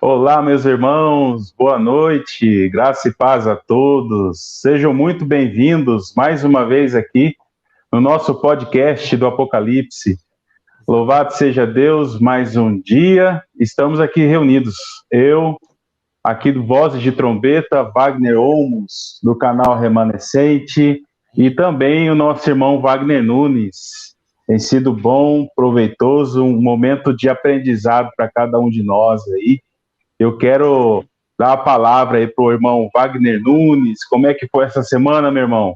Olá, meus irmãos, boa noite, graça e paz a todos. Sejam muito bem-vindos mais uma vez aqui no nosso podcast do Apocalipse. Louvado seja Deus, mais um dia, estamos aqui reunidos. Eu, aqui do Vozes de Trombeta, Wagner Olmos, do canal Remanescente, e também o nosso irmão Wagner Nunes. Tem sido bom, proveitoso, um momento de aprendizado para cada um de nós aí. Eu quero dar a palavra aí para o irmão Wagner Nunes. Como é que foi essa semana, meu irmão?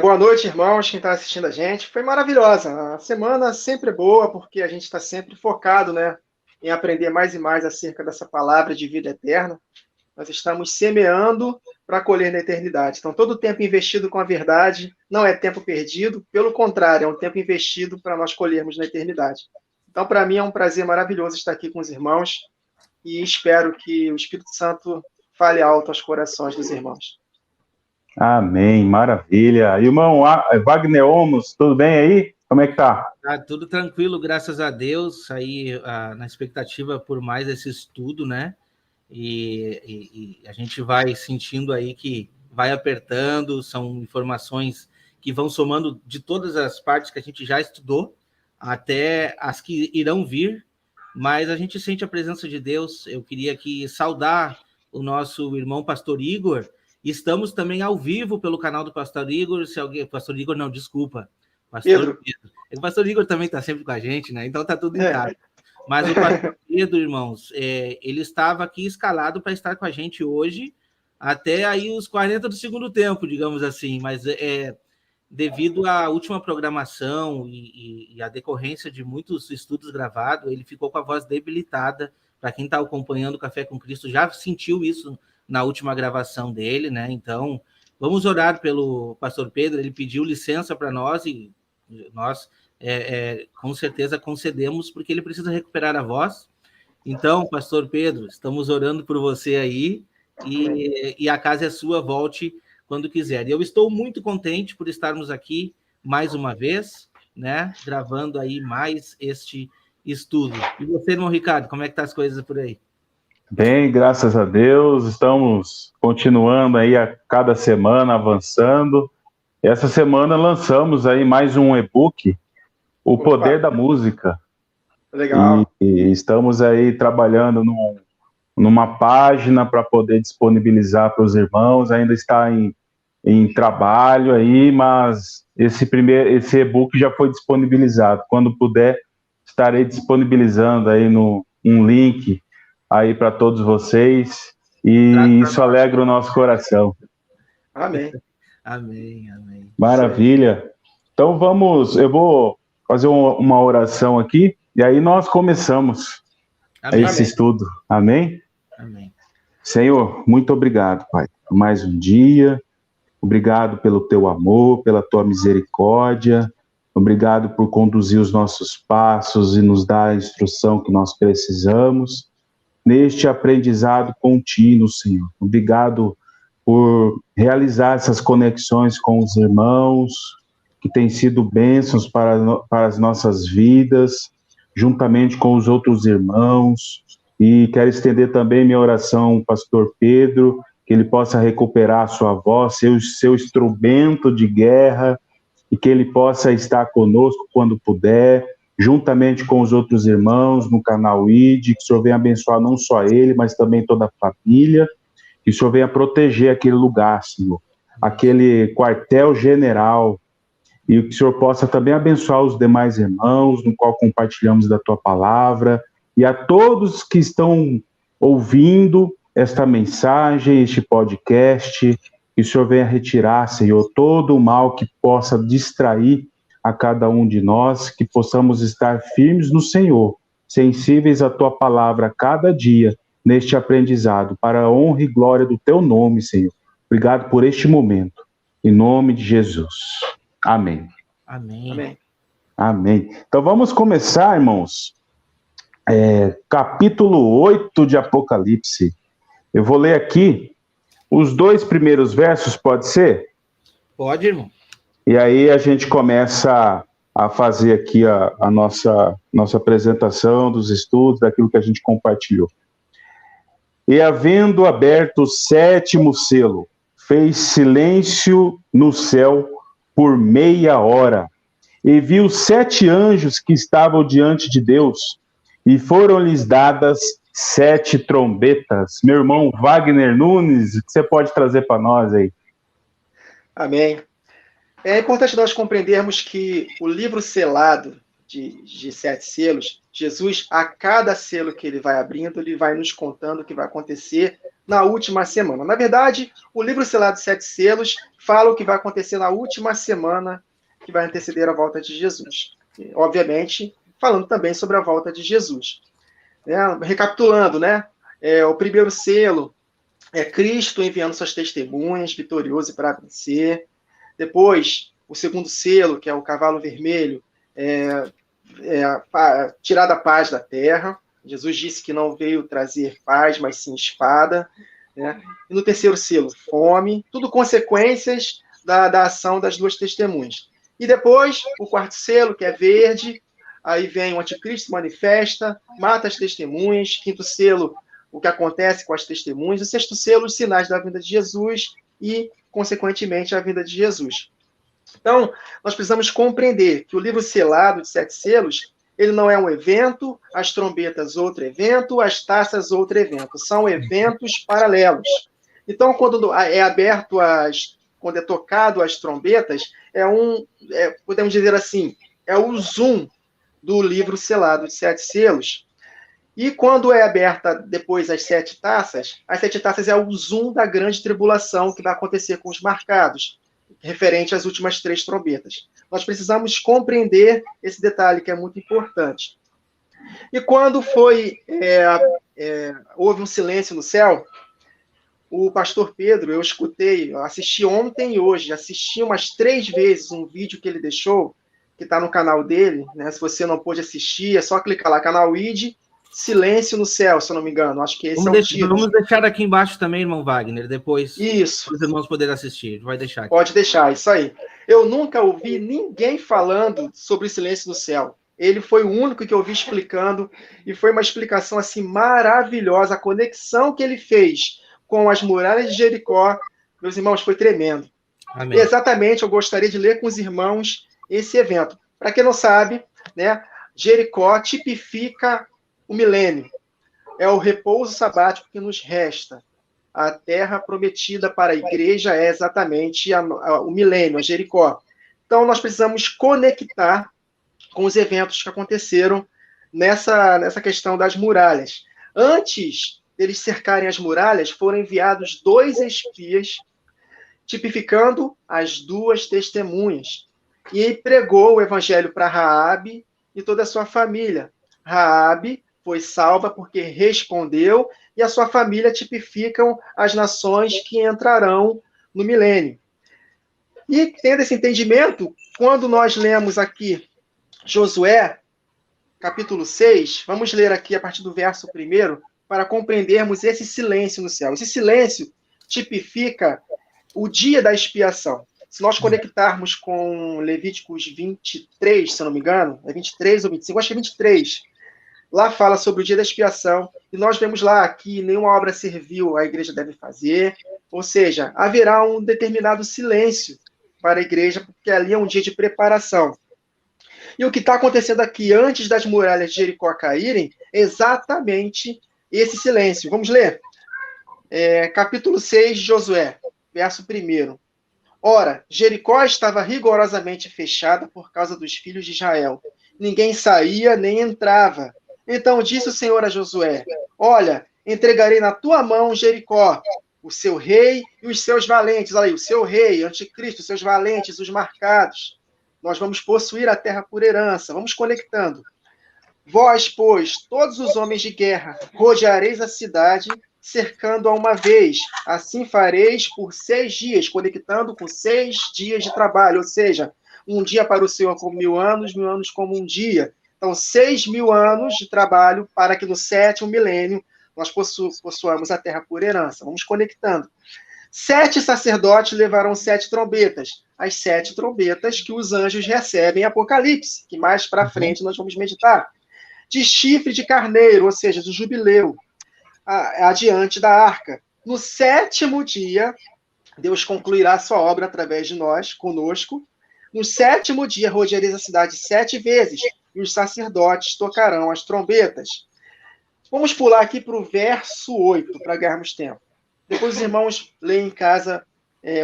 Boa noite, irmãos, quem está assistindo a gente. Foi maravilhosa. A semana sempre é boa, porque a gente está sempre focado, né, em aprender mais e mais acerca dessa palavra de vida eterna. Nós estamos semeando para colher na eternidade. Então, todo o tempo investido com a verdade não é tempo perdido, pelo contrário, é um tempo investido para nós colhermos na eternidade. Então, para mim, é um prazer maravilhoso estar aqui com os irmãos e espero que o Espírito Santo fale alto aos corações dos irmãos. Amém, maravilha. Irmão Wagner Olmos, tudo bem aí? Como é que tá? Tá tudo tranquilo, graças a Deus, aí na expectativa por mais esse estudo, né? E a gente vai sentindo aí que vai apertando, são informações que vão somando de todas as partes que a gente já estudou, até as que irão vir, mas a gente sente a presença de Deus. Eu queria aqui saudar o nosso irmão Pastor Igor. Estamos também ao vivo pelo canal do Pastor Igor. Se alguém, Pastor Igor, não, desculpa. Pastor Pedro. O Pastor Igor também está sempre com a gente, né? Então tá tudo em casa. Mas o Pastor Pedro, irmãos, ele estava aqui escalado para estar com a gente hoje, até aí os 40 do segundo tempo, digamos assim, mas devido à última programação e à decorrência de muitos estudos gravados, ele ficou com a voz debilitada. Para quem está acompanhando o Café com Cristo, já sentiu isso na última gravação dele, né? Então, vamos orar pelo Pastor Pedro. Ele pediu licença para nós e nós, com certeza, concedemos, porque ele precisa recuperar a voz. Então, Pastor Pedro, estamos orando por você aí e a casa é sua, volte quando quiser. E eu estou muito contente por estarmos aqui mais uma vez, né? Gravando aí mais este estudo. E você, irmão Ricardo, como é que tá as coisas por aí? Bem, graças a Deus, estamos continuando aí a cada semana, avançando. Essa semana lançamos aí mais um e-book, O Poder da Música. Legal. E estamos aí trabalhando numa página para poder disponibilizar para os irmãos. Ainda está em trabalho aí, mas esse e-book já foi disponibilizado. Quando puder, estarei disponibilizando aí um link aí para todos vocês, e isso alegra o nosso coração. Amém. Amém, amém. Maravilha. Então eu vou fazer uma oração aqui, e aí nós começamos esse estudo. Amém? Amém. Senhor, muito obrigado, Pai, por mais um dia. Obrigado pelo teu amor, pela tua misericórdia. Obrigado por conduzir os nossos passos e nos dar a instrução que nós precisamos neste aprendizado contínuo, Senhor. Obrigado por realizar essas conexões com os irmãos, que têm sido bênçãos para as nossas vidas, juntamente com os outros irmãos. E quero estender também minha oração ao pastor Pedro, que ele possa recuperar a sua voz, seu instrumento de guerra, e que ele possa estar conosco quando puder, juntamente com os outros irmãos no canal ID, que o Senhor venha abençoar não só ele, mas também toda a família, que o Senhor venha proteger aquele lugar, Senhor, aquele quartel-general, e que o Senhor possa também abençoar os demais irmãos, no qual compartilhamos da tua palavra, e a todos que estão ouvindo esta mensagem, este podcast, que o Senhor venha retirar, Senhor, todo o mal que possa distrair a cada um de nós, que possamos estar firmes no Senhor, sensíveis à tua palavra a cada dia, neste aprendizado, para a honra e glória do teu nome, Senhor. Obrigado por este momento. Em nome de Jesus. Amém. Amém. Amém. Amém. Então vamos começar, irmãos. Capítulo 8 de Apocalipse. Eu vou ler aqui os 2 primeiros versos, pode ser? Pode, irmão. E aí a gente começa a fazer aqui a nossa apresentação dos estudos, daquilo que a gente compartilhou. E havendo aberto o 7º selo, fez silêncio no céu por meia hora, e viu 7 anjos que estavam diante de Deus, e foram-lhes dadas 7 trombetas. Meu irmão Wagner Nunes, o que você pode trazer para nós aí? Amém. É importante nós compreendermos que o livro selado de 7 selos, Jesus, a cada selo que ele vai abrindo, ele vai nos contando o que vai acontecer na última semana. Na verdade, o livro selado de 7 selos fala o que vai acontecer na última semana que vai anteceder a volta de Jesus. E, obviamente, falando também sobre a volta de Jesus. Recapitulando, o primeiro selo é Cristo enviando suas testemunhas, vitorioso para vencer. Depois, o segundo selo, que é o cavalo vermelho, tirar a paz da terra. Jesus disse que não veio trazer paz, mas sim espada. E no terceiro selo, fome. Tudo consequências da ação das 2 testemunhas. E depois, o quarto selo, que é verde, aí vem o anticristo, manifesta, mata as testemunhas. Quinto selo, o que acontece com as testemunhas. O sexto selo, os sinais da vinda de Jesus e, consequentemente, a vinda de Jesus. Então, nós precisamos compreender que o livro selado de 7 selos, ele não é um evento, as trombetas outro evento, as taças outro evento. São eventos paralelos. Então, quando é aberto quando é tocado as trombetas, podemos dizer assim, é o zoom do livro selado de 7 selos. E quando é aberta depois as 7 taças é o zoom da grande tribulação que vai acontecer com os marcados, referente às últimas 3 trombetas. Nós precisamos compreender esse detalhe que é muito importante. E quando houve um silêncio no céu, o pastor Pedro, eu assisti ontem e hoje, assisti umas 3 vezes um vídeo que ele deixou, que está no canal dele, Se você não pôde assistir, é só clicar lá, canal ID, Silêncio no Céu, se eu não me engano. Acho que esse é o título. Vamos deixar aqui embaixo também, irmão Wagner, depois isso. Os irmãos poderem assistir. Vai deixar aqui. Pode deixar, isso aí. Eu nunca ouvi ninguém falando sobre o Silêncio no Céu. Ele foi o único que eu ouvi explicando, e foi uma explicação assim maravilhosa. A conexão que ele fez com as muralhas de Jericó, meus irmãos, foi tremendo. Amém. Exatamente, eu gostaria de ler com os irmãos esse evento. Para quem não sabe, Jericó tipifica o milênio. É o repouso sabático que nos resta. A terra prometida para a igreja é exatamente o milênio, a Jericó. Então, nós precisamos conectar com os eventos que aconteceram nessa questão das muralhas. Antes deles cercarem as muralhas, foram enviados 2 espias, tipificando as 2 testemunhas. E pregou o evangelho para Raabe e toda a sua família. Raabe foi salva porque respondeu, e a sua família tipificam as nações que entrarão no milênio. E tendo esse entendimento, quando nós lemos aqui Josué, capítulo 6, vamos ler aqui a partir do verso 1, para compreendermos esse silêncio no céu. Esse silêncio tipifica o dia da expiação. Se nós conectarmos com Levíticos 23, se eu não me engano, é 23 ou 25, acho que é 23, lá fala sobre o dia da expiação, e nós vemos lá que nenhuma obra servil a igreja deve fazer, ou seja, haverá um determinado silêncio para a igreja, porque ali é um dia de preparação. E o que está acontecendo aqui, antes das muralhas de Jericó caírem, é exatamente esse silêncio. Vamos ler? Capítulo 6 de Josué, verso 1. Ora, Jericó estava rigorosamente fechada por causa dos filhos de Israel. Ninguém saía nem entrava. Então disse o Senhor a Josué: olha, entregarei na tua mão Jericó, o seu rei e os seus valentes. Olha aí, o seu rei, anticristo, os seus valentes, os marcados. Nós vamos possuir a terra por herança. Vamos conectando. Vós, pois, todos os homens de guerra, rodeareis a cidade, cercando-a uma vez. Assim fareis por 6 dias, conectando com 6 dias de trabalho. Ou seja, um dia para o Senhor como 1000 anos, 1000 anos como um dia. Então, 6.000 anos de trabalho para que no 7º milênio nós possuamos a terra por herança. Vamos conectando. 7 sacerdotes levarão 7 trombetas. as 7 trombetas que os anjos recebem em Apocalipse, que mais para frente nós vamos meditar. De chifre de carneiro, ou seja, do jubileu, adiante da arca. No 7º dia, Deus concluirá a sua obra através de nós, conosco. No 7º dia, rodeareis a cidade 7 vezes, e os sacerdotes tocarão as trombetas. Vamos pular aqui para o verso 8, para ganharmos tempo. Depois os irmãos leem em casa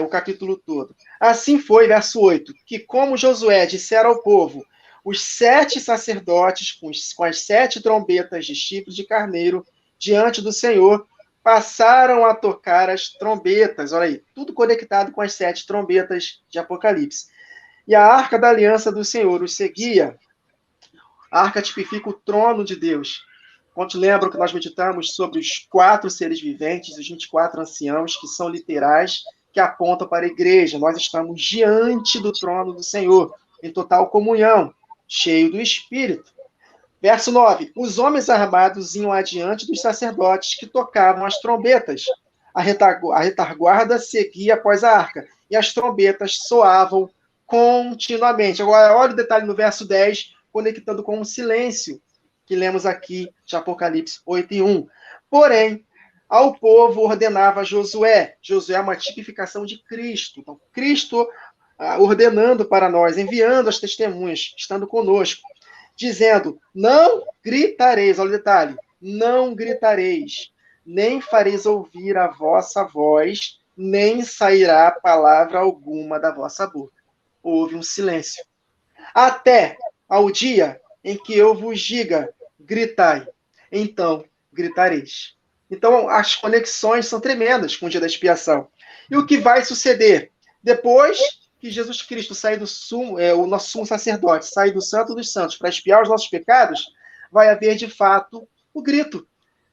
o capítulo todo. Assim foi, verso 8, que como Josué dissera ao povo, os 7 sacerdotes, com as 7 trombetas de chifre de carneiro, diante do Senhor, passaram a tocar as trombetas. Olha aí, tudo conectado com as 7 trombetas de Apocalipse. E a arca da aliança do Senhor os seguia. A arca tipifica o trono de Deus. Quantos lembram que nós meditamos sobre os 4 seres viventes, os 24 anciãos, que são literais, que apontam para a igreja. Nós estamos diante do trono do Senhor, em total comunhão, cheio do Espírito. Verso 9. Os homens armados iam adiante dos sacerdotes que tocavam as trombetas. A retaguarda seguia após a arca, e as trombetas soavam continuamente. Agora, olha o detalhe no verso 10, conectando com o silêncio, que lemos aqui de Apocalipse 8:1. Porém, ao povo ordenava Josué. Josué é uma tipificação de Cristo. Então, Cristo ordenando para nós, enviando as testemunhas, estando conosco, dizendo, não gritareis, olha o detalhe, não gritareis, nem fareis ouvir a vossa voz, nem sairá palavra alguma da vossa boca. Houve um silêncio. Até ao dia em que eu vos diga, gritai, então gritareis. Então, as conexões são tremendas com o dia da expiação. E o que vai suceder? Depois que Jesus Cristo sair do o nosso sumo sacerdote, sair do Santo dos Santos para expiar os nossos pecados, vai haver, de fato, o grito.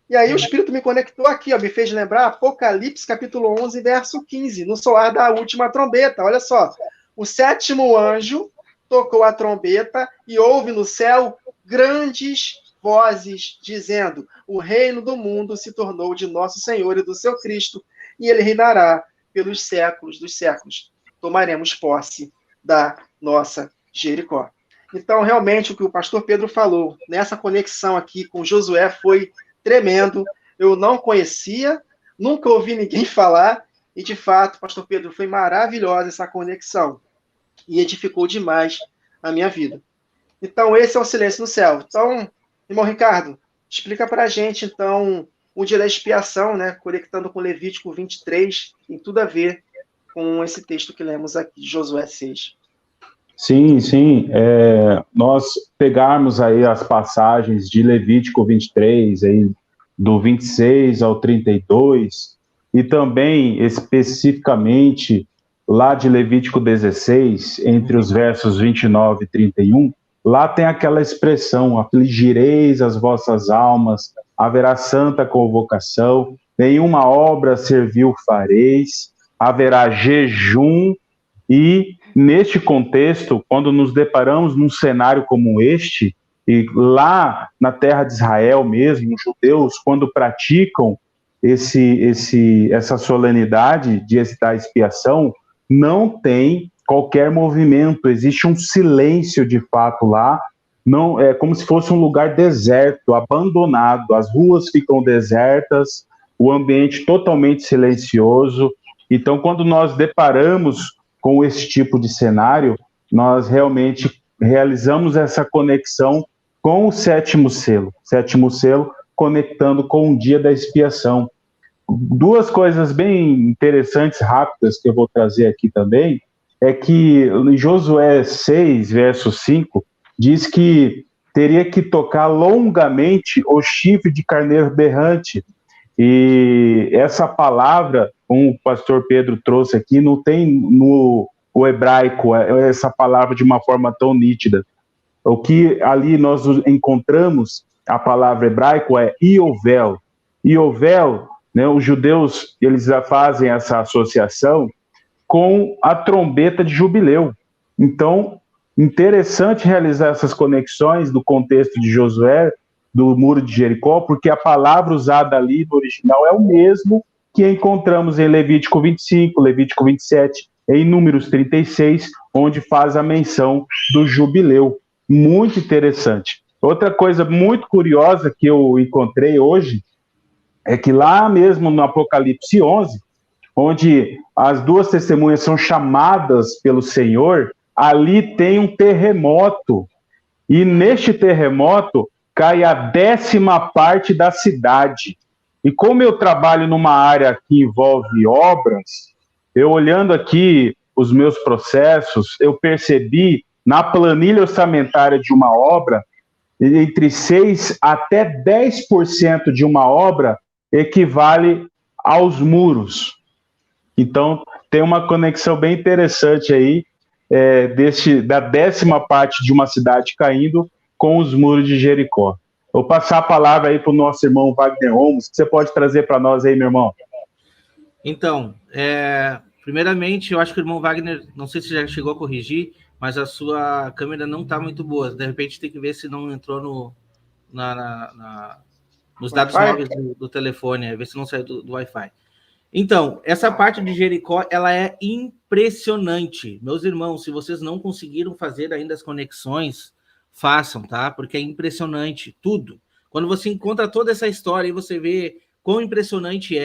E aí o Espírito me conectou aqui, me fez lembrar Apocalipse, capítulo 11, verso 15, no soar da última trombeta. Olha só, o 7º anjo tocou a trombeta e houve no céu grandes vozes dizendo, o reino do mundo se tornou de nosso Senhor e do seu Cristo, e ele reinará pelos séculos dos séculos. Tomaremos posse da nossa Jericó. Então, realmente, o que o pastor Pedro falou, nessa conexão aqui com Josué foi tremendo. Eu não conhecia, nunca ouvi ninguém falar, e, de fato, pastor Pedro, foi maravilhosa essa conexão. E edificou demais a minha vida. Então, esse é o silêncio no céu. Então, irmão Ricardo, explica para a gente, então, o dia da expiação, né, conectando com Levítico 23, tem tudo a ver com esse texto que lemos aqui, de Josué 6. Sim, sim. Nós pegarmos aí as passagens de Levítico 23, aí, do 26 ao 32, e também, especificamente, lá de Levítico 16, entre os versos 29 e 31, lá tem aquela expressão, afligireis as vossas almas, haverá santa convocação, nenhuma obra servil fareis, haverá jejum, e neste contexto, quando nos deparamos num cenário como este, e lá na terra de Israel mesmo, os judeus, quando praticam essa solenidade da expiação, não tem qualquer movimento, existe um silêncio de fato lá, não, é como se fosse um lugar deserto, abandonado, as ruas ficam desertas, o ambiente totalmente silencioso. Então, quando nós deparamos com esse tipo de cenário, nós realmente realizamos essa conexão com o 7º selo conectando com o dia da expiação. Duas coisas bem interessantes, rápidas, que eu vou trazer aqui também, é que em Josué 6, verso 5, diz que teria que tocar longamente o chifre de carneiro berrante. E essa palavra, como o pastor Pedro trouxe aqui, não tem no hebraico essa palavra de uma forma tão nítida. O que ali nós encontramos, a palavra hebraico é Iovel. Iovel, né, os judeus, eles já fazem essa associação com a trombeta de jubileu. Então, interessante realizar essas conexões do contexto de Josué, do Muro de Jericó, porque a palavra usada ali no original é o mesmo que encontramos em Levítico 25, Levítico 27, em Números 36, onde faz a menção do jubileu. Muito interessante. Outra coisa muito curiosa que eu encontrei hoje é que lá mesmo no Apocalipse 11, onde as duas testemunhas são chamadas pelo Senhor, ali tem um terremoto. E neste terremoto cai a 10ª parte da cidade. E como eu trabalho numa área que envolve obras, eu olhando aqui os meus processos, eu percebi na planilha orçamentária de uma obra, entre 6 até 10% de uma obra equivale aos muros. Então, tem uma conexão bem interessante aí, da 10ª parte de uma cidade caindo com os muros de Jericó. Vou passar a palavra aí para o nosso irmão Wagner Holmes, que você pode trazer para nós aí, meu irmão. Então, primeiramente, eu acho que o irmão Wagner, não sei se já chegou a corrigir, mas a sua câmera não está muito boa. De repente tem que ver se não entrou nos dados móveis do telefone, ver se não saiu do Wi-Fi. Então, essa parte de Jericó, ela é impressionante. Meus irmãos, se vocês não conseguiram fazer ainda as conexões, façam, tá? Porque é impressionante, tudo. Quando você encontra toda essa história e você vê quão impressionante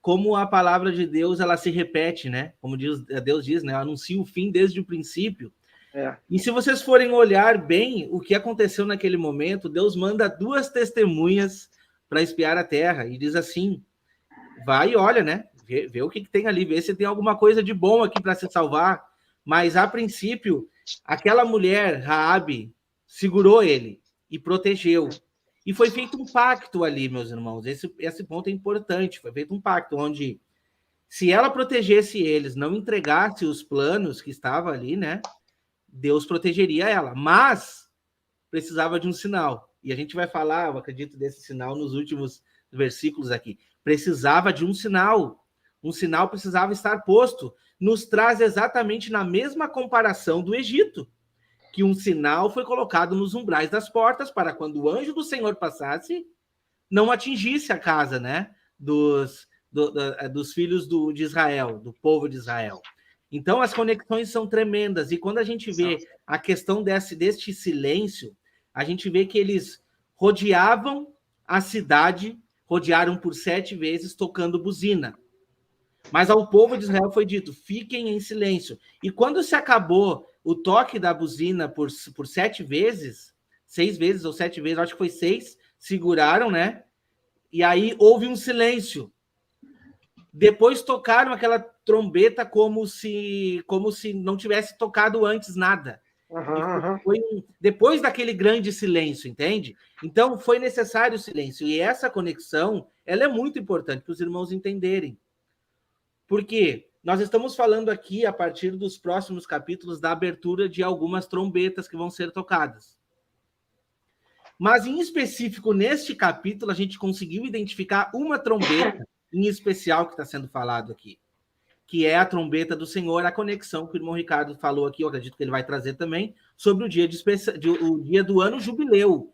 como a palavra de Deus, ela se repete, né? Como Deus diz, né? Anuncia o fim desde o princípio. E se vocês forem olhar bem o que aconteceu naquele momento, Deus manda 2 testemunhas para espiar a terra e diz assim: vai e olha, né? Vê o que tem ali, vê se tem alguma coisa de bom aqui para se salvar. Mas, a princípio, aquela mulher, Raabe, segurou ele e protegeu. E foi feito um pacto ali, meus irmãos. Esse ponto é importante. Foi feito um pacto onde, se ela protegesse eles, não entregasse os planos que estavam ali, né? Deus protegeria ela. Mas precisava de um sinal. E a gente vai falar, eu acredito, desse sinal nos últimos versículos aqui. Precisava de um sinal. Um sinal precisava estar posto. Nos traz exatamente na mesma comparação do Egito, que um sinal foi colocado nos umbrais das portas para quando o anjo do Senhor passasse, não atingisse a casa, né, dos filhos de Israel, do povo de Israel. Então, as conexões são tremendas. E quando a gente vê a questão deste silêncio, a gente vê que eles rodeavam a cidade, rodearam por 7 vezes, tocando buzina. Mas ao povo de Israel foi dito: fiquem em silêncio. E quando se acabou o toque da buzina por 7 vezes, 6 vezes ou 7 vezes, acho que foi 6, seguraram, né? E aí houve um silêncio. Depois tocaram aquela trombeta como se não tivesse tocado antes nada. Depois daquele grande silêncio, entende? Então, foi necessário o silêncio. E essa conexão, ela é muito importante para os irmãos entenderem. Porque nós estamos falando aqui, a partir dos próximos capítulos, da abertura de algumas trombetas que vão ser tocadas. Mas, em específico, neste capítulo, a gente conseguiu identificar uma trombeta em especial que está sendo falado aqui, que é a trombeta do Senhor, a conexão que o irmão Ricardo falou aqui, eu acredito que ele vai trazer também, sobre o dia do ano jubileu,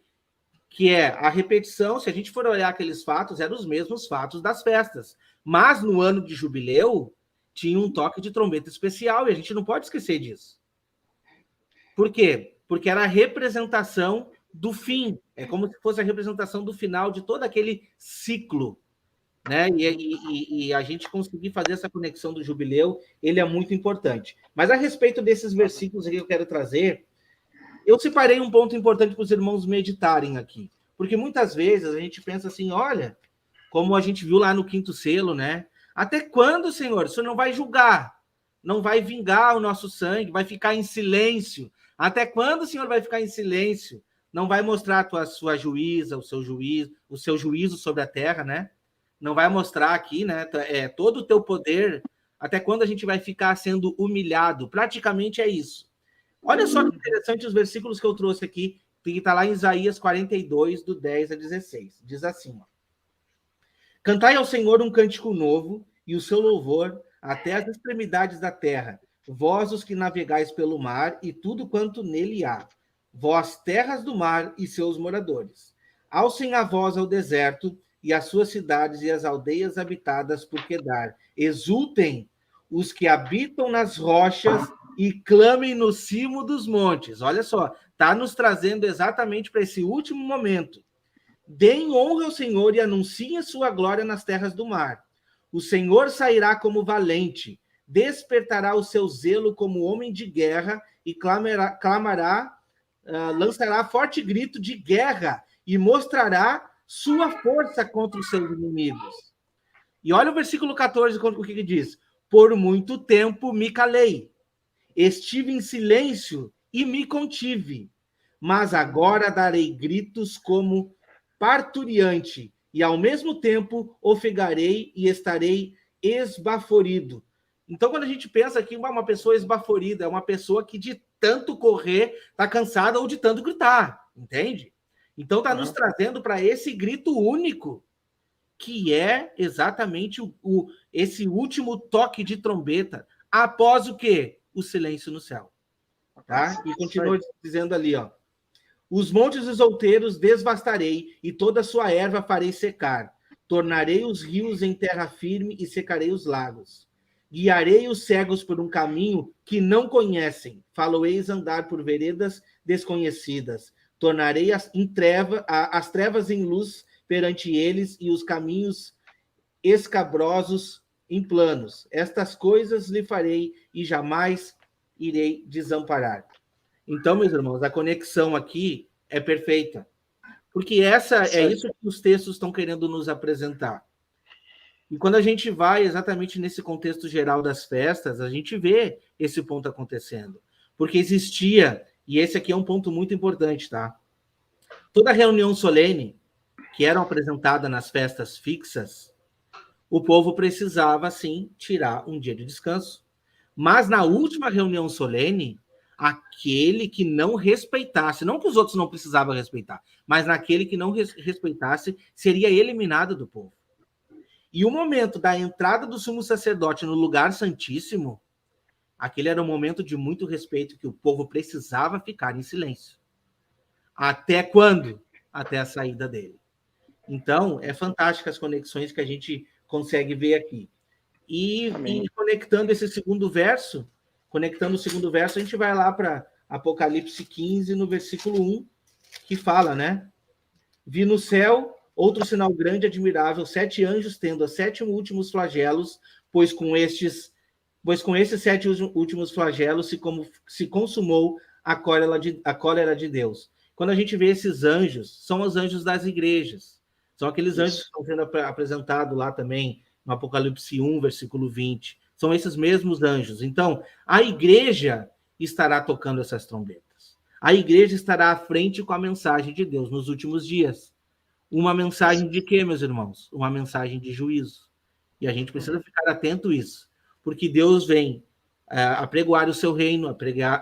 que é a repetição. Se a gente for olhar aqueles fatos, eram os mesmos fatos das festas. Mas no ano de jubileu, tinha um toque de trombeta especial, e a gente não pode esquecer disso. Por quê? Porque era a representação do fim. É como se fosse a representação do final de todo aquele ciclo, né? E a gente conseguir fazer essa conexão do jubileu, ele é muito importante. Mas a respeito desses versículos que eu quero trazer, eu separei um ponto importante para os irmãos meditarem aqui. Porque muitas vezes a gente pensa assim: olha, como a gente viu lá no 5º selo, né? Até quando, Senhor? O Senhor não vai julgar? Não vai vingar o nosso sangue? Vai ficar em silêncio? Até quando o Senhor vai ficar em silêncio? Não vai mostrar a sua juíza, o seu juízo sobre a terra, né? Não vai mostrar aqui, né? Todo o teu poder. Até quando a gente vai ficar sendo humilhado? Praticamente é isso. Olha só que interessante os versículos que eu trouxe aqui, que está lá em Isaías 42, do 10 a 16. Diz assim: ó: cantai ao Senhor um cântico novo, e o seu louvor até as extremidades da terra, vós os que navegais pelo mar e tudo quanto nele há, vós terras do mar e seus moradores. Alcem a voz ao deserto e as suas cidades e as aldeias habitadas por Quedar. Exultem os que habitam nas rochas e clamem no cimo dos montes. Olha só, está nos trazendo exatamente para esse último momento. Deem honra ao Senhor e anunciem sua glória nas terras do mar. O Senhor sairá como valente, despertará o seu zelo como homem de guerra e lançará forte grito de guerra e mostrará sua força contra os seus inimigos. E olha o versículo 14, o que diz? Por muito tempo me calei, estive em silêncio e me contive, mas agora darei gritos como parturiante, e ao mesmo tempo ofegarei e estarei esbaforido. Então, quando a gente pensa que uma pessoa esbaforida é uma pessoa que de tanto correr está cansada ou de tanto gritar, entende? Então, está nos trazendo para esse grito único, que é exatamente esse último toque de trombeta, após o quê? O silêncio no céu. Tá? E continua dizendo ali, ó. Os montes dos outeiros desvastarei, e toda a sua erva farei secar. Tornarei os rios em terra firme e secarei os lagos. Guiarei os cegos por um caminho que não conhecem. Falo-eis andar por veredas desconhecidas. Tornarei as trevas em luz perante eles e os caminhos escabrosos em planos. Estas coisas lhe farei e jamais irei desamparar. Então, meus irmãos, a conexão aqui é perfeita. Porque é isso que os textos estão querendo nos apresentar. E quando a gente vai exatamente nesse contexto geral das festas, a gente vê esse ponto acontecendo. Porque existia, e esse aqui é um ponto muito importante, tá? Toda reunião solene que eram apresentada nas festas fixas, o povo precisava, sim, tirar um dia de descanso. Mas na última reunião solene, aquele que não respeitasse, não que os outros não precisavam respeitar, mas naquele que não respeitasse, seria eliminado do povo. E o momento da entrada do sumo sacerdote no lugar santíssimo, aquele era um momento de muito respeito que o povo precisava ficar em silêncio. Até quando? Até a saída dele. Então, é fantástico as conexões que a gente consegue ver aqui. E conectando esse segundo verso, a gente vai lá para Apocalipse 15, no versículo 1, que fala, né? Vi no céu outro sinal grande e admirável, 7 anjos tendo os 7 últimos flagelos, pois com esses 7 últimos flagelos se consumou a cólera de Deus. Quando a gente vê esses anjos, são os anjos das igrejas. São aqueles anjos que estão sendo apresentados lá também, no Apocalipse 1, versículo 20. São esses mesmos anjos. Então, a igreja estará tocando essas trombetas. A igreja estará à frente com a mensagem de Deus nos últimos dias. Uma mensagem de quê, meus irmãos? Uma mensagem de juízo. E a gente precisa ficar atento a isso. Porque Deus vem apregoar o seu reino,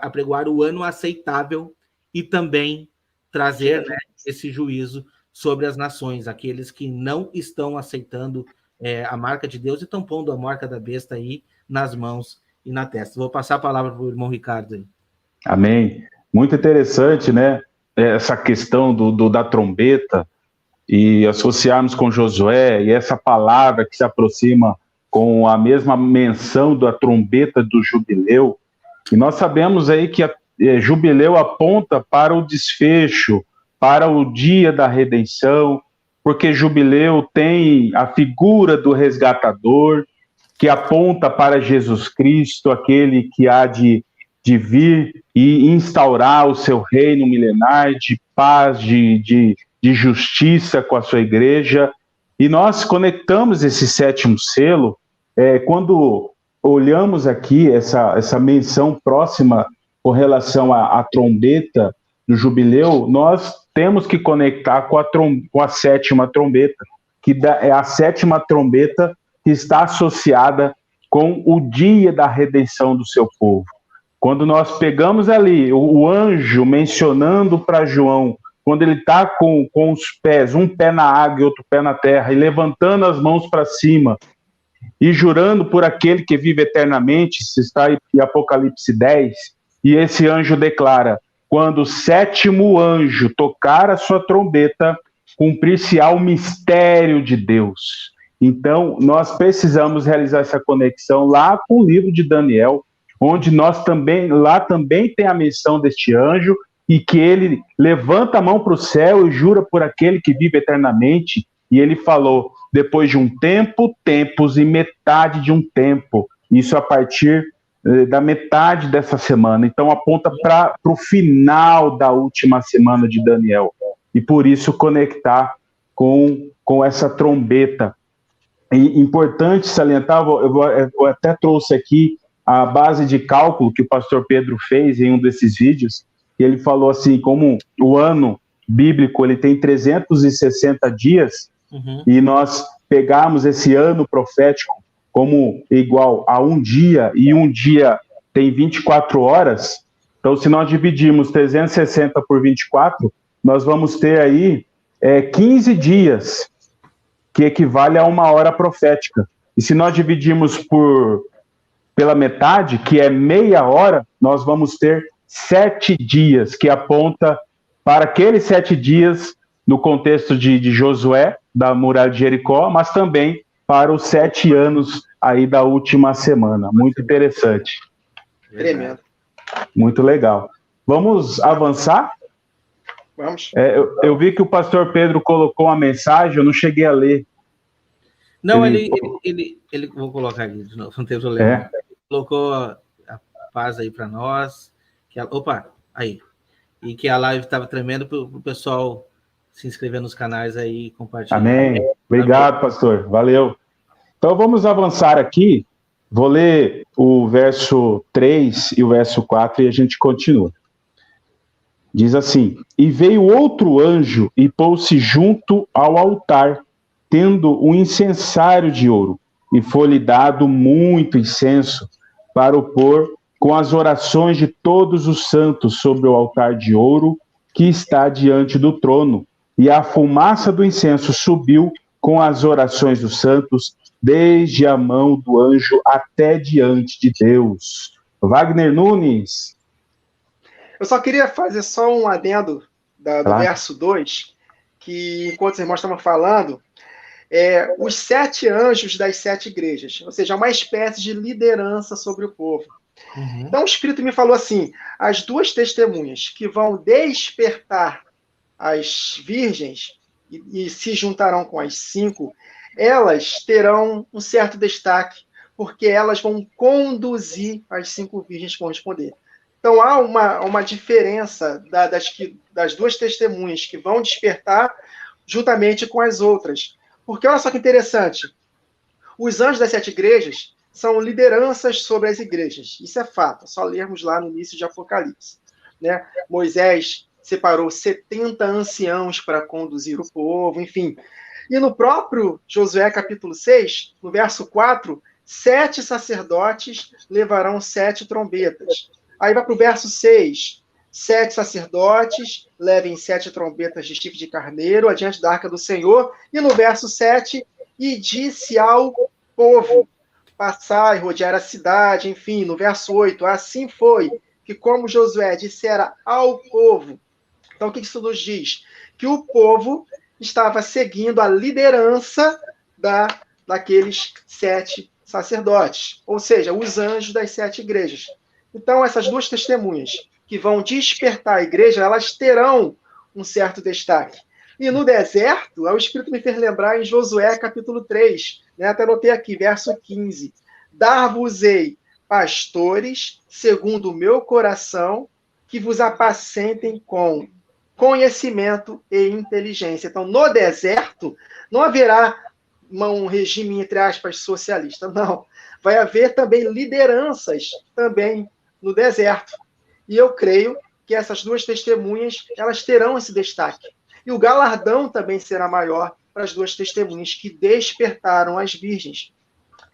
apregoar o ano aceitável e também trazer, né, esse juízo sobre as nações, aqueles que não estão aceitando a marca de Deus e estão pondo a marca da besta aí nas mãos e na testa. Vou passar a palavra para o irmão Ricardo aí. Amém. Muito interessante, né? Essa questão da trombeta e associarmos com Josué e essa palavra que se aproxima com a mesma menção da trombeta do jubileu. E nós sabemos aí que jubileu aponta para o desfecho, para o dia da redenção, porque jubileu tem a figura do resgatador, que aponta para Jesus Cristo, aquele que há de vir e instaurar o seu reino milenar de paz, de justiça com a sua igreja. E nós conectamos esse 7º selo, quando olhamos aqui essa menção próxima com relação à trombeta do jubileu, nós temos que conectar com a 7ª trombeta, que é a 7ª trombeta que está associada com o dia da redenção do seu povo. Quando nós pegamos ali o anjo mencionando para João, quando ele está com os pés, um pé na água e outro pé na terra, e levantando as mãos para cima, e jurando por aquele que vive eternamente, isso está em Apocalipse 10, e esse anjo declara: quando o 7º anjo tocar a sua trombeta, cumprir-se-á o mistério de Deus. Então, nós precisamos realizar essa conexão lá com o livro de Daniel, onde lá também tem a menção deste anjo, e que ele levanta a mão para o céu e jura por aquele que vive eternamente. E ele falou, depois de um tempo, tempos e metade de um tempo. Isso a partir da metade dessa semana. Então aponta para o final da última semana de Daniel. E por isso conectar com essa trombeta. E importante salientar, eu até trouxe aqui a base de cálculo que o pastor Pedro fez em um desses vídeos, e ele falou assim, como o ano bíblico ele tem 360 dias, e nós pegarmos esse ano profético como igual a um dia, e um dia tem 24 horas, então se nós dividirmos 360 por 24, nós vamos ter aí 15 dias, que equivale a uma hora profética. E se nós dividirmos pela metade, que é meia hora, nós vamos ter 7 dias, que aponta para aqueles 7 dias no contexto de Josué, da muralha de Jericó, mas também para os 7 anos aí da última semana. Muito interessante. Tremendo. Muito legal. Vamos avançar? Vamos. Eu vi que o pastor Pedro colocou uma mensagem, eu não cheguei a ler. Não, ele vou colocar aqui de novo, não tem problema. Ele colocou a paz aí para nós. Aí. E que a live estava tremendo para o pessoal se inscrever nos canais aí e compartilhar. Amém. Obrigado, pastor. Valeu. Então vamos avançar aqui. Vou ler o verso 3 e o verso 4 e a gente continua. Diz assim: E veio outro anjo e pôs-se junto ao altar, tendo um incensário de ouro, e foi-lhe dado muito incenso para o pôr com as orações de todos os santos sobre o altar de ouro que está diante do trono. E a fumaça do incenso subiu com as orações dos santos, desde a mão do anjo até diante de Deus. Wagner Nunes. Eu só queria fazer só um adendo do verso 2, que enquanto os irmãos estavam falando, os 7 anjos das 7 igrejas, ou seja, uma espécie de liderança sobre o povo. Então o Espírito me falou assim, as 2 testemunhas que vão despertar as virgens e se juntarão com as 5, elas terão um certo destaque, porque elas vão conduzir as 5 virgens que vão responder. Então há uma diferença das 2 testemunhas que vão despertar juntamente com as outras. Porque olha só que interessante, os anjos das 7 igrejas são lideranças sobre as igrejas. Isso é fato, é só lermos lá no início de Apocalipse. Né? Moisés separou 70 anciãos para conduzir o povo, enfim. E no próprio Josué capítulo 6, no verso 4, 7 sacerdotes levarão 7 trombetas. Aí vai para o verso 6, 7 sacerdotes levem 7 trombetas de chifre de carneiro adiante da arca do Senhor. E no verso 7, e disse ao povo, passar e rodear a cidade, enfim, no verso 8, assim foi que como Josué dissera ao povo. Então o que isso nos diz? Que o povo estava seguindo a liderança daqueles 7 sacerdotes, ou seja, os anjos das 7 igrejas. Então essas 2 testemunhas que vão despertar a igreja, elas terão um certo destaque. E no deserto, o Espírito me fez lembrar em Josué capítulo 3, né? Até anotei aqui, verso 15. Dar-vos-ei pastores, segundo o meu coração, que vos apacentem com conhecimento e inteligência. Então, no deserto, não haverá um regime, entre aspas, socialista, não. Vai haver também lideranças também no deserto. E eu creio que essas 2 testemunhas, elas terão esse destaque. E o galardão também será maior para as 2 testemunhas que despertaram as virgens.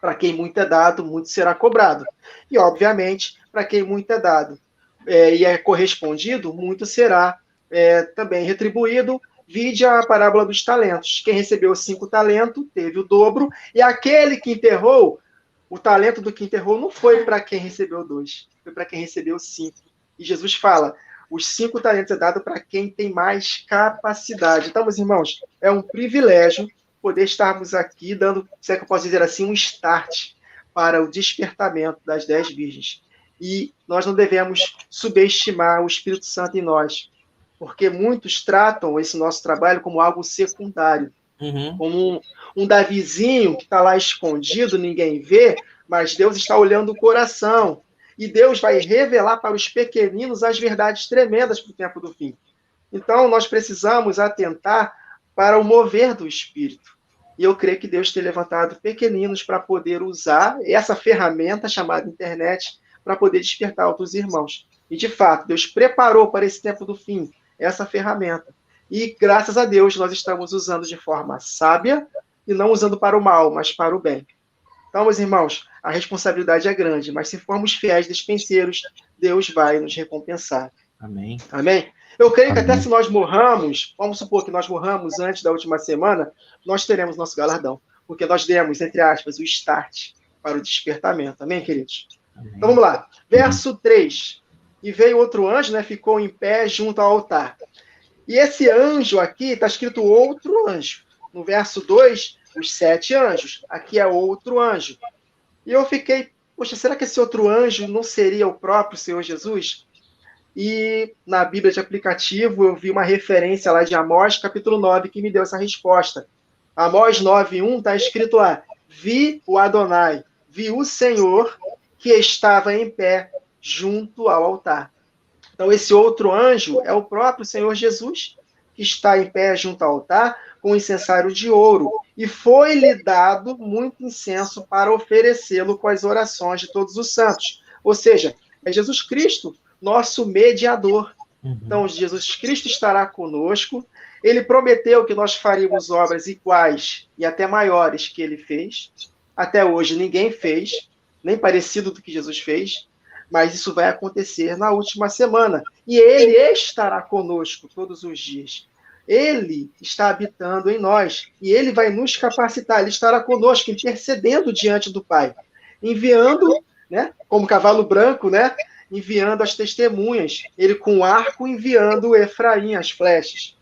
Para quem muito é dado, muito será cobrado. E, obviamente, para quem muito é dado e é correspondido, muito será também retribuído. Vide a parábola dos talentos. Quem recebeu 5 talentos, teve o dobro. E aquele que enterrou, o talento do que enterrou não foi para quem recebeu 2, foi para quem recebeu 5. E Jesus fala, os 5 talentos é dado para quem tem mais capacidade. Então, meus irmãos, é um privilégio poder estarmos aqui dando, se é que eu posso dizer assim, um start para o despertamento das 10 virgens. E nós não devemos subestimar o Espírito Santo em nós, porque muitos tratam esse nosso trabalho como algo secundário, como um Davizinho que está lá escondido, ninguém vê, mas Deus está olhando o coração. E Deus vai revelar para os pequeninos as verdades tremendas para o tempo do fim. Então, nós precisamos atentar para o mover do Espírito. E eu creio que Deus tem levantado pequeninos para poder usar essa ferramenta chamada internet para poder despertar outros irmãos. E, de fato, Deus preparou para esse tempo do fim essa ferramenta. E, graças a Deus, nós estamos usando de forma sábia e não usando para o mal, mas para o bem. Então, meus irmãos, a responsabilidade é grande, mas se formos fiéis despenseiros, Deus vai nos recompensar. Amém. Amém? Eu creio que até se nós morramos, vamos supor que nós morramos antes da última semana, nós teremos nosso galardão, porque nós demos, entre aspas, o start para o despertamento. Amém, queridos? Amém. Então vamos lá. Verso 3. E veio outro anjo, né, ficou em pé junto ao altar. E esse anjo aqui, está escrito outro anjo. No verso 2, os 7 anjos. Aqui é outro anjo. E eu fiquei, poxa, será que esse outro anjo não seria o próprio Senhor Jesus? E na Bíblia de aplicativo eu vi uma referência lá de Amós, capítulo 9, que me deu essa resposta. Amós 9:1 está escrito lá: vi o Adonai, vi o Senhor que estava em pé junto ao altar. Então esse outro anjo é o próprio Senhor Jesus, que está em pé junto ao altar com um incensário de ouro. E foi-lhe dado muito incenso para oferecê-lo com as orações de todos os santos. Ou seja, é Jesus Cristo, nosso mediador. Então, Jesus Cristo estará conosco. Ele prometeu que nós faríamos obras iguais e até maiores que ele fez. Até hoje ninguém fez, nem parecido do que Jesus fez, mas isso vai acontecer na última semana. E ele estará conosco todos os dias. Ele está habitando em nós e ele vai nos capacitar. Ele estará conosco, intercedendo diante do Pai, enviando, né, como cavalo branco, né, enviando as testemunhas, ele com o arco enviando Efraim, as flechas.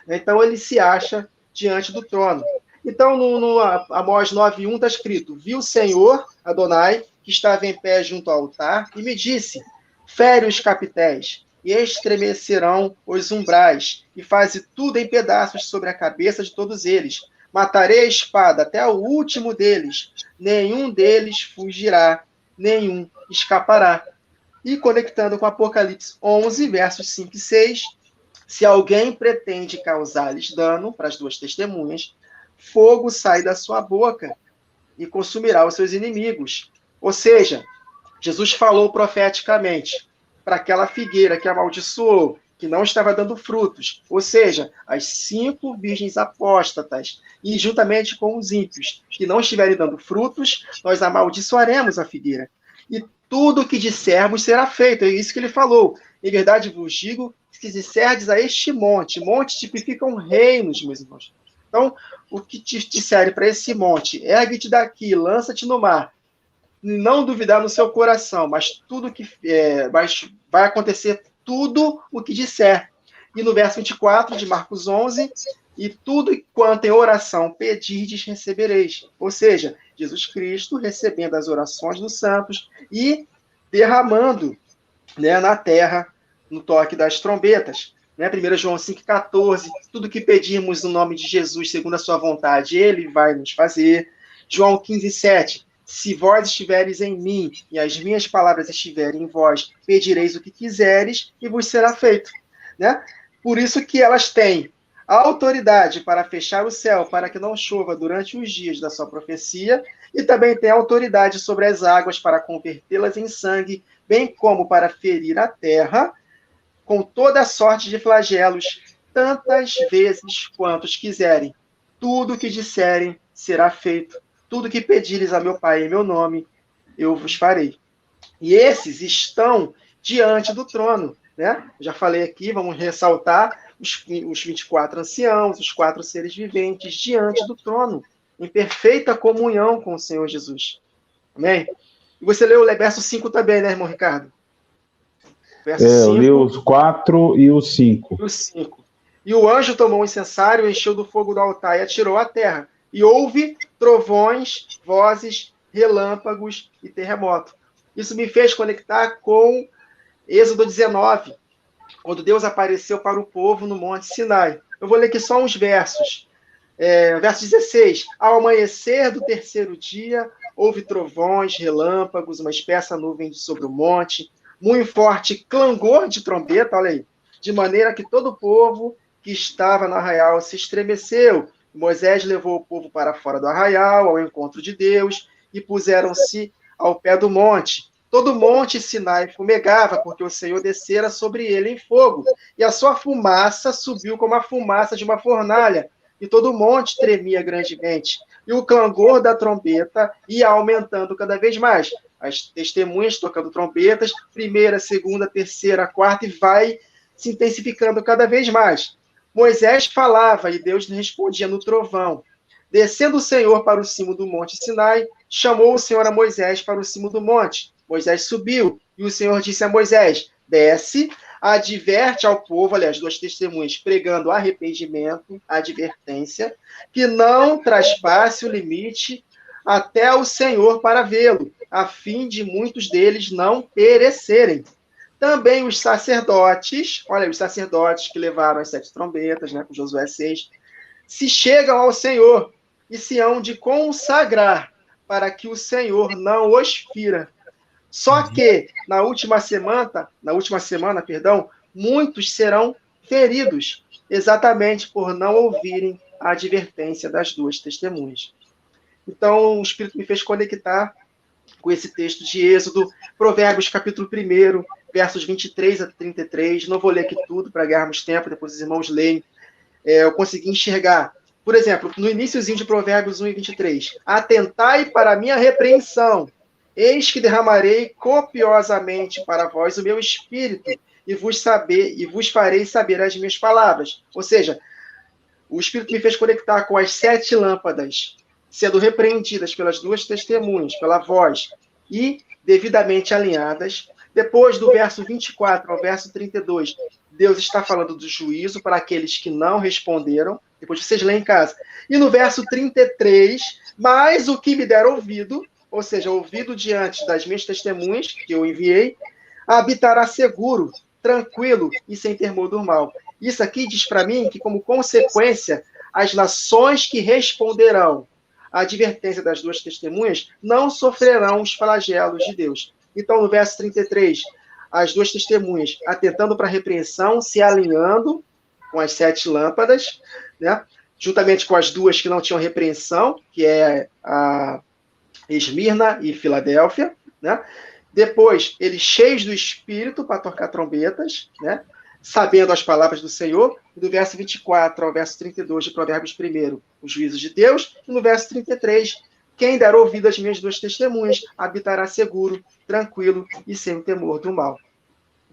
Então ele se acha diante do trono. Então no Amós 9:1 está escrito: viu o Senhor, Adonai, que estava em pé junto ao altar, e me disse: fere os capitéis, e estremecerão os umbrais, e faze tudo em pedaços sobre a cabeça de todos eles. Matarei a espada até o último deles, nenhum deles fugirá, nenhum escapará. E conectando com Apocalipse 11, versos 5 e 6, se alguém pretende causar-lhes dano, para as duas testemunhas, fogo sai da sua boca e consumirá os seus inimigos. Ou seja, Jesus falou profeticamente para aquela figueira que amaldiçoou, que não estava dando frutos, ou seja, as 5 virgens apóstatas, e juntamente com os ímpios que não estiverem dando frutos, nós amaldiçoaremos a figueira. E tudo o que dissermos será feito. É isso que ele falou. Em verdade vos digo, que disserdes a este monte. Monte tipificam reinos, meus irmãos. Então, o que te disserem para esse monte, ergue-te daqui, lança-te no mar. Não duvidar no seu coração, mas tudo que mas vai acontecer tudo o que disser. E no verso 24 de Marcos 11, e tudo quanto em oração pedirdes, recebereis. Ou seja, Jesus Cristo recebendo as orações dos santos e derramando, né, na terra, no toque das trombetas. Né? 1 João 5,14, tudo que pedirmos no nome de Jesus, segundo a sua vontade, ele vai nos fazer. João 15,7, se vós estiveres em mim e as minhas palavras estiverem em vós, pedireis o que quiseres e vos será feito. Né? Por isso que elas têm a autoridade para fechar o céu, para que não chova durante os dias da sua profecia, e também tem autoridade sobre as águas para convertê-las em sangue, bem como para ferir a terra com toda a sorte de flagelos, tantas vezes quantos quiserem. Tudo o que disserem será feito. Tudo que pedires a meu Pai em meu nome, eu vos farei. E esses estão diante do trono. Né? Já falei aqui, vamos ressaltar, os 24 anciãos, os 4 seres viventes diante do trono, em perfeita comunhão com o Senhor Jesus. Amém? E você leu o verso 5 também, né, irmão Ricardo? Verso 5, eu li os 4 e os 5. E os 5. E o anjo tomou um incensário, encheu do fogo do altar e atirou à terra. E houve trovões, vozes, relâmpagos e terremoto. Isso me fez conectar com Êxodo 19, quando Deus apareceu para o povo no Monte Sinai. Eu vou ler aqui só uns versos. Verso 16. Ao amanhecer do terceiro dia, houve trovões, relâmpagos, uma espessa nuvem sobre o monte, muito forte clangor de trombeta, olha aí, de maneira que todo o povo que estava no arraial se estremeceu. Moisés levou o povo para fora do arraial, ao encontro de Deus, e puseram-se ao pé do monte. Todo o monte Sinai fumegava, porque o Senhor descera sobre ele em fogo, e a sua fumaça subiu como a fumaça de uma fornalha, e todo o monte tremia grandemente. E o clangor da trombeta ia aumentando cada vez mais. As testemunhas tocando trombetas, primeira, segunda, terceira, quarta, e vai se intensificando cada vez mais. Moisés falava e Deus respondia no trovão. Descendo o Senhor para o cimo do monte Sinai, chamou o Senhor a Moisés para o cimo do monte. Moisés subiu, e o Senhor disse a Moisés, desce, adverte ao povo, aliás, duas testemunhas, pregando arrependimento, advertência, que não traspasse o limite até o Senhor para vê-lo, a fim de muitos deles não perecerem. Também os sacerdotes, olha, os sacerdotes que levaram as 7 trombetas, né, com Josué 6, se chegam ao Senhor e se hão de consagrar para que o Senhor não os fira. Só que na última semana, muitos serão feridos, exatamente por não ouvirem a advertência das duas testemunhas. Então, o Espírito me fez conectar com esse texto de Êxodo, Provérbios, capítulo 1, versos 23 a 33. Não vou ler aqui tudo para ganharmos tempo, depois os irmãos leem. Eu consegui enxergar, por exemplo, no iniciozinho de Provérbios 1 e 23. Atentai para a minha repreensão. Eis que derramarei copiosamente para vós o meu espírito e vos farei saber as minhas palavras. Ou seja, o Espírito me fez conectar com as 7 lâmpadas, sendo repreendidas pelas duas testemunhas, pela voz, e devidamente alinhadas. Depois do verso 24 ao verso 32, Deus está falando do juízo para aqueles que não responderam. Depois vocês leem em casa. E no verso 33, mas o que me der ouvido, ou seja, ouvido diante das minhas testemunhas que eu enviei, habitará seguro, tranquilo e sem temor do mal. Isso aqui diz para mim que, como consequência, as nações que responderão à advertência das duas testemunhas não sofrerão os flagelos de Deus. Então, no verso 33, as duas testemunhas atentando para a repreensão, se alinhando com as 7 lâmpadas, né? Juntamente com as duas que não tinham repreensão, que é a Esmirna e Filadélfia, né? Depois, eles cheios do Espírito para tocar trombetas, né? Sabendo as palavras do Senhor, e do verso 24 ao verso 32 de Provérbios 1, os juízos de Deus, e no verso 33, quem der ouvido às minhas duas testemunhas habitará seguro, tranquilo e sem o temor do mal.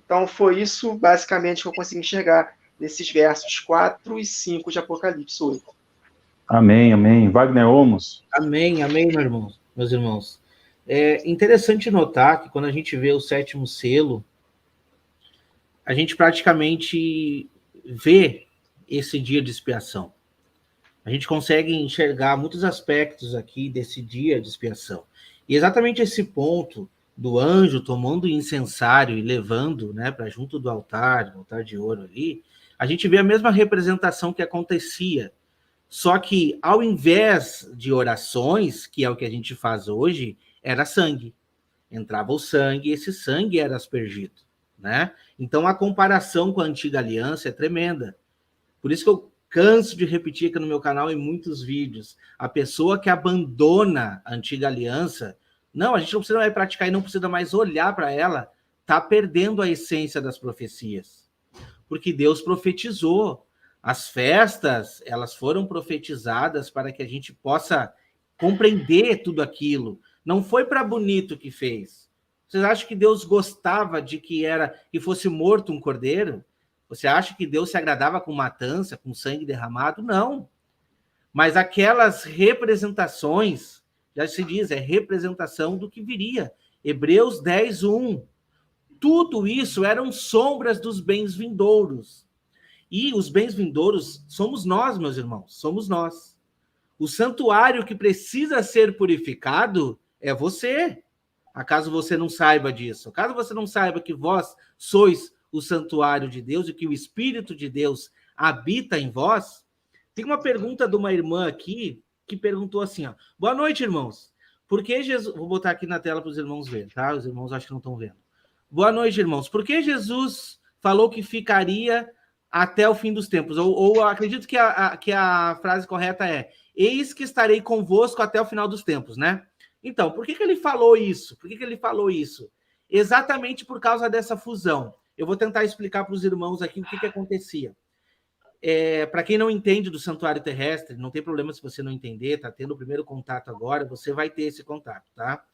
Então, foi isso, basicamente, que eu consegui enxergar nesses versos 4 e 5 de Apocalipse 8. Amém, amém. Wagner Olmos. Amém, amém, meus irmãos. É interessante notar que quando a gente vê o 7º selo, a gente praticamente vê esse dia de expiação. A gente consegue enxergar muitos aspectos aqui desse dia de expiação. E exatamente esse ponto do anjo tomando o incensário e levando, né, para junto do altar, o altar de ouro ali, a gente vê a mesma representação que acontecia. Só que, ao invés de orações, que é o que a gente faz hoje, era sangue. Entrava o sangue e esse sangue era aspergido, né? Então, a comparação com a antiga aliança é tremenda. Por isso que eu canso de repetir aqui no meu canal em muitos vídeos. A pessoa que abandona a antiga aliança, não, a gente não precisa mais praticar e não precisa mais olhar para ela, está perdendo a essência das profecias. Porque Deus profetizou. As festas, elas foram profetizadas para que a gente possa compreender tudo aquilo. Não foi para bonito que fez. Vocês acham que Deus gostava de que fosse morto um cordeiro? Você acha que Deus se agradava com matança, com sangue derramado? Não. Mas aquelas representações, já se diz, é representação do que viria. Hebreus 10:1. Tudo isso eram sombras dos bens vindouros. E os bens vindouros somos nós, meus irmãos, somos nós. O santuário que precisa ser purificado é você. Acaso você não saiba disso? Acaso você não saiba que vós sois o santuário de Deus e que o Espírito de Deus habita em vós? Tem uma pergunta de uma irmã aqui que perguntou assim, ó, boa noite, irmãos. Por que Jesus... Vou botar aqui na tela para os irmãos verem, tá? Os irmãos acho que não estão vendo. Boa noite, irmãos. Por que Jesus falou que ficaria até o fim dos tempos? Ou acredito que a frase correta é: eis que estarei convosco até o final dos tempos, né? Então, por que ele falou isso? Por que ele falou isso? Exatamente por causa dessa fusão. Eu vou tentar explicar para os irmãos aqui o que acontecia. Para quem não entende do santuário terrestre, não tem problema se você não entender, tá tendo o primeiro contato agora, você vai ter esse contato, tá?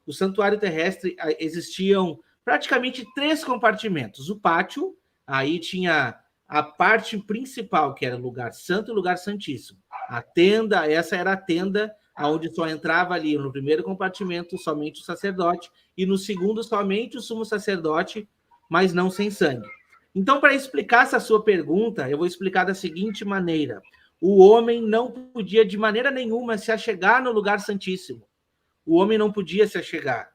O santuário terrestre, existiam praticamente 3 compartimentos. O pátio, aí tinha a parte principal, que era o lugar santo e o lugar santíssimo. A tenda, essa era a tenda onde só entrava ali no primeiro compartimento somente o sacerdote e no segundo somente o sumo sacerdote, mas não sem sangue. Então, para explicar essa sua pergunta, eu vou explicar da seguinte maneira: o homem não podia de maneira nenhuma se achegar no lugar santíssimo. O homem não podia se achegar,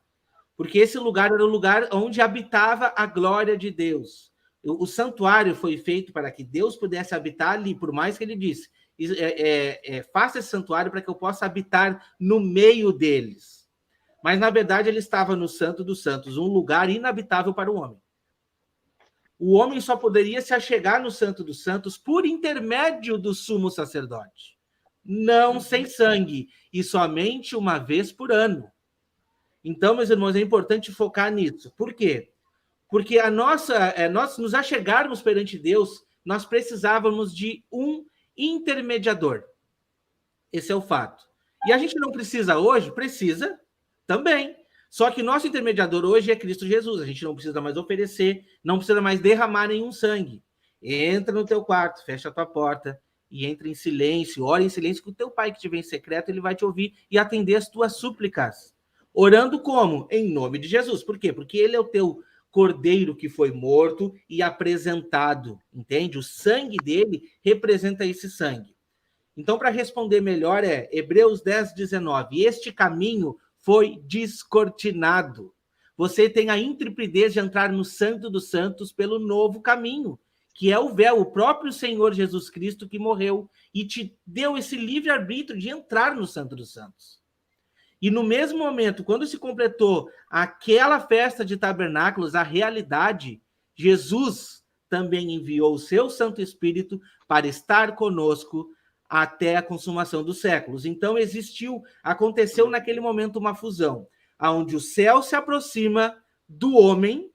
porque esse lugar era o lugar onde habitava a glória de Deus. O santuário foi feito para que Deus pudesse habitar ali, por mais que ele disse, faça esse santuário para que eu possa habitar no meio deles. Mas, na verdade, ele estava no Santo dos Santos, um lugar inabitável para o homem. O homem só poderia se achegar no Santo dos Santos por intermédio do sumo sacerdote. Não sem sangue, e somente uma vez por ano. Então, meus irmãos, é importante focar nisso. Por quê? Porque nós nos achegarmos perante Deus, nós precisávamos de um intermediador. Esse é o fato. E a gente não precisa hoje? Precisa também. Só que nosso intermediador hoje é Cristo Jesus. A gente não precisa mais oferecer, não precisa mais derramar nenhum sangue. Entra no teu quarto, fecha a tua porta e entra em silêncio, ora em silêncio, que o teu pai que te vem em secreto, ele vai te ouvir e atender as tuas súplicas. Orando como? Em nome de Jesus. Por quê? Porque ele é o teu cordeiro que foi morto e apresentado, entende? O sangue dele representa esse sangue. Então, para responder melhor, Hebreus 10, 19. Este caminho foi descortinado. Você tem a intrepidez de entrar no Santo dos Santos pelo novo caminho, que é o véu, o próprio Senhor Jesus Cristo que morreu e te deu esse livre-arbítrio de entrar no Santo dos Santos. E no mesmo momento, quando se completou aquela festa de tabernáculos, a realidade, Jesus também enviou o seu Santo Espírito para estar conosco até a consumação dos séculos. Então aconteceu naquele momento uma fusão, onde o céu se aproxima do homem,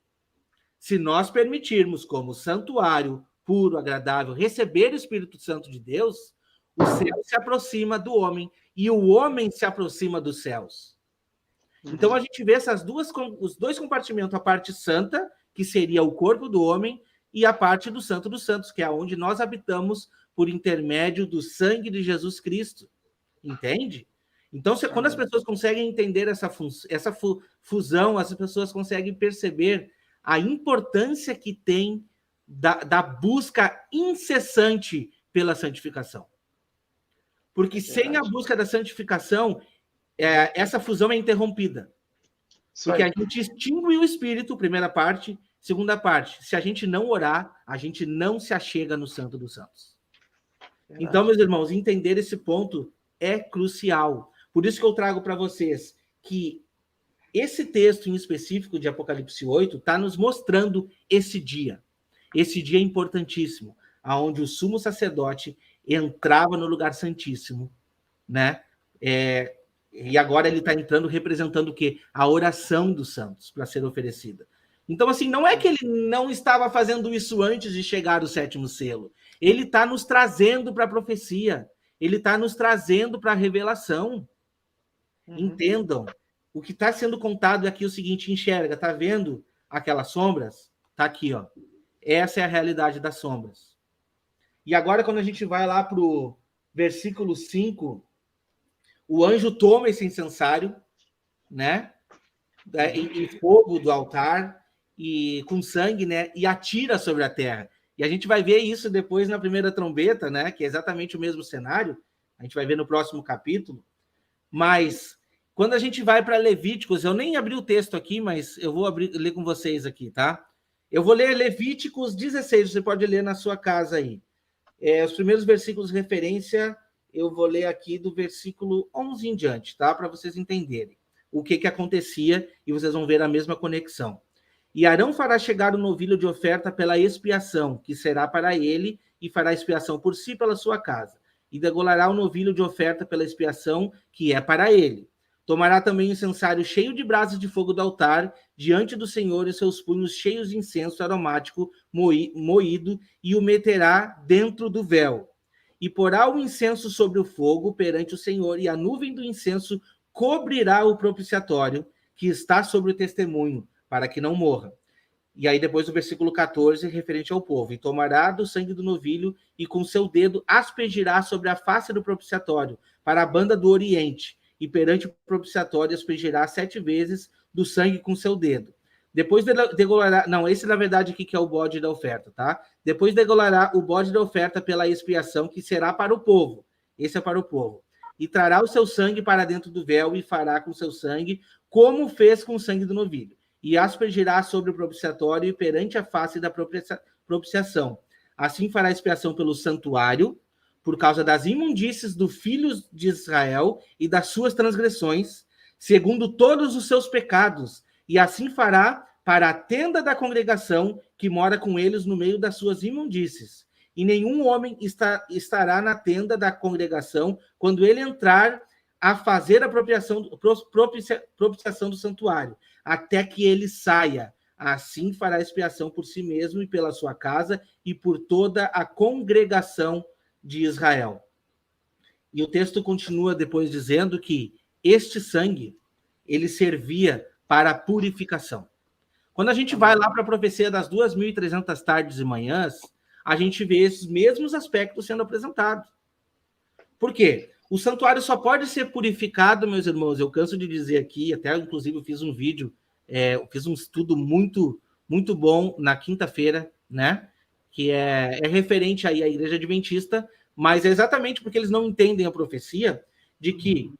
se nós permitirmos como santuário puro, agradável, receber o Espírito Santo de Deus, o céu se aproxima do homem e o homem se aproxima dos céus. Então a gente vê os 2 compartimentos, a parte santa, que seria o corpo do homem, e a parte do Santo dos Santos, que é onde nós habitamos por intermédio do sangue de Jesus Cristo. Entende? Então, quando as pessoas conseguem entender essa fusão, as pessoas conseguem perceber a importância que tem da busca incessante pela santificação. Porque sem a busca da santificação, essa fusão é interrompida. Porque a gente extingue o Espírito, primeira parte. Segunda parte, se a gente não orar, a gente não se achega no Santo dos Santos. Então, meus irmãos, entender esse ponto é crucial. Por isso que eu trago para vocês que esse texto em específico de Apocalipse 8 está nos mostrando esse dia. Esse dia é importantíssimo, onde o sumo sacerdote entrava no lugar santíssimo, né? E agora ele está entrando representando o quê? A oração dos santos para ser oferecida. Então, assim, não é que ele não estava fazendo isso antes de chegar o 7º selo. Ele está nos trazendo para a profecia. Ele está nos trazendo para a revelação. Entendam. O que está sendo contado aqui é o seguinte, enxerga, tá vendo aquelas sombras? Tá aqui, ó. Essa é a realidade das sombras. E agora, quando a gente vai lá para o versículo 5, o anjo toma esse incensário, né? Em fogo do altar, e com sangue, né? E atira sobre a terra. E a gente vai ver isso depois na primeira trombeta, né? Que é exatamente o mesmo cenário. A gente vai ver no próximo capítulo. Mas quando a gente vai para Levíticos, eu nem abri o texto aqui, mas eu vou ler com vocês aqui, tá? Eu vou ler Levíticos 16, você pode ler na sua casa aí. Os primeiros versículos de referência, eu vou ler aqui do versículo 11 em diante, tá? Para vocês entenderem o que acontecia e vocês vão ver a mesma conexão. E Arão fará chegar o novilho de oferta pela expiação, que será para ele, e fará expiação por si pela sua casa. E degolará o novilho de oferta pela expiação, que é para ele. Tomará também o incensário cheio de brasas de fogo do altar, diante do Senhor, e seus punhos cheios de incenso aromático moído, e o meterá dentro do véu. E porá o incenso sobre o fogo perante o Senhor, e a nuvem do incenso cobrirá o propiciatório que está sobre o testemunho, para que não morra. E aí depois o versículo 14, referente ao povo. E tomará do sangue do novilho, e com seu dedo aspergirá sobre a face do propiciatório, para a banda do oriente, e perante o propiciatório aspergirá 7 vezes do sangue com seu dedo. Depois degolará... Não, esse na verdade aqui que é o bode da oferta, tá? Depois degolará o bode da oferta pela expiação, que será para o povo. Esse é para o povo. E trará o seu sangue para dentro do véu, e fará com seu sangue, como fez com o sangue do novilho. E aspergirá sobre o propiciatório e perante a face da propiciação. Assim fará expiação pelo santuário, por causa das imundícies dos filhos de Israel e das suas transgressões, segundo todos os seus pecados, e assim fará para a tenda da congregação, que mora com eles no meio das suas imundícies. E nenhum homem estará na tenda da congregação quando ele entrar a fazer a propiciação do santuário, até que ele saia. Assim fará expiação por si mesmo e pela sua casa e por toda a congregação de Israel. E o texto continua depois dizendo que este sangue, ele servia para a purificação. Quando a gente vai lá para a profecia das 2.300 tardes e manhãs, a gente vê esses mesmos aspectos sendo apresentados. Por quê? O santuário só pode ser purificado, meus irmãos, eu canso de dizer aqui, até inclusive eu fiz um vídeo, eu fiz um estudo muito, muito bom na quinta-feira, né? Que é referente aí à Igreja Adventista, mas é exatamente porque eles não entendem a profecia de que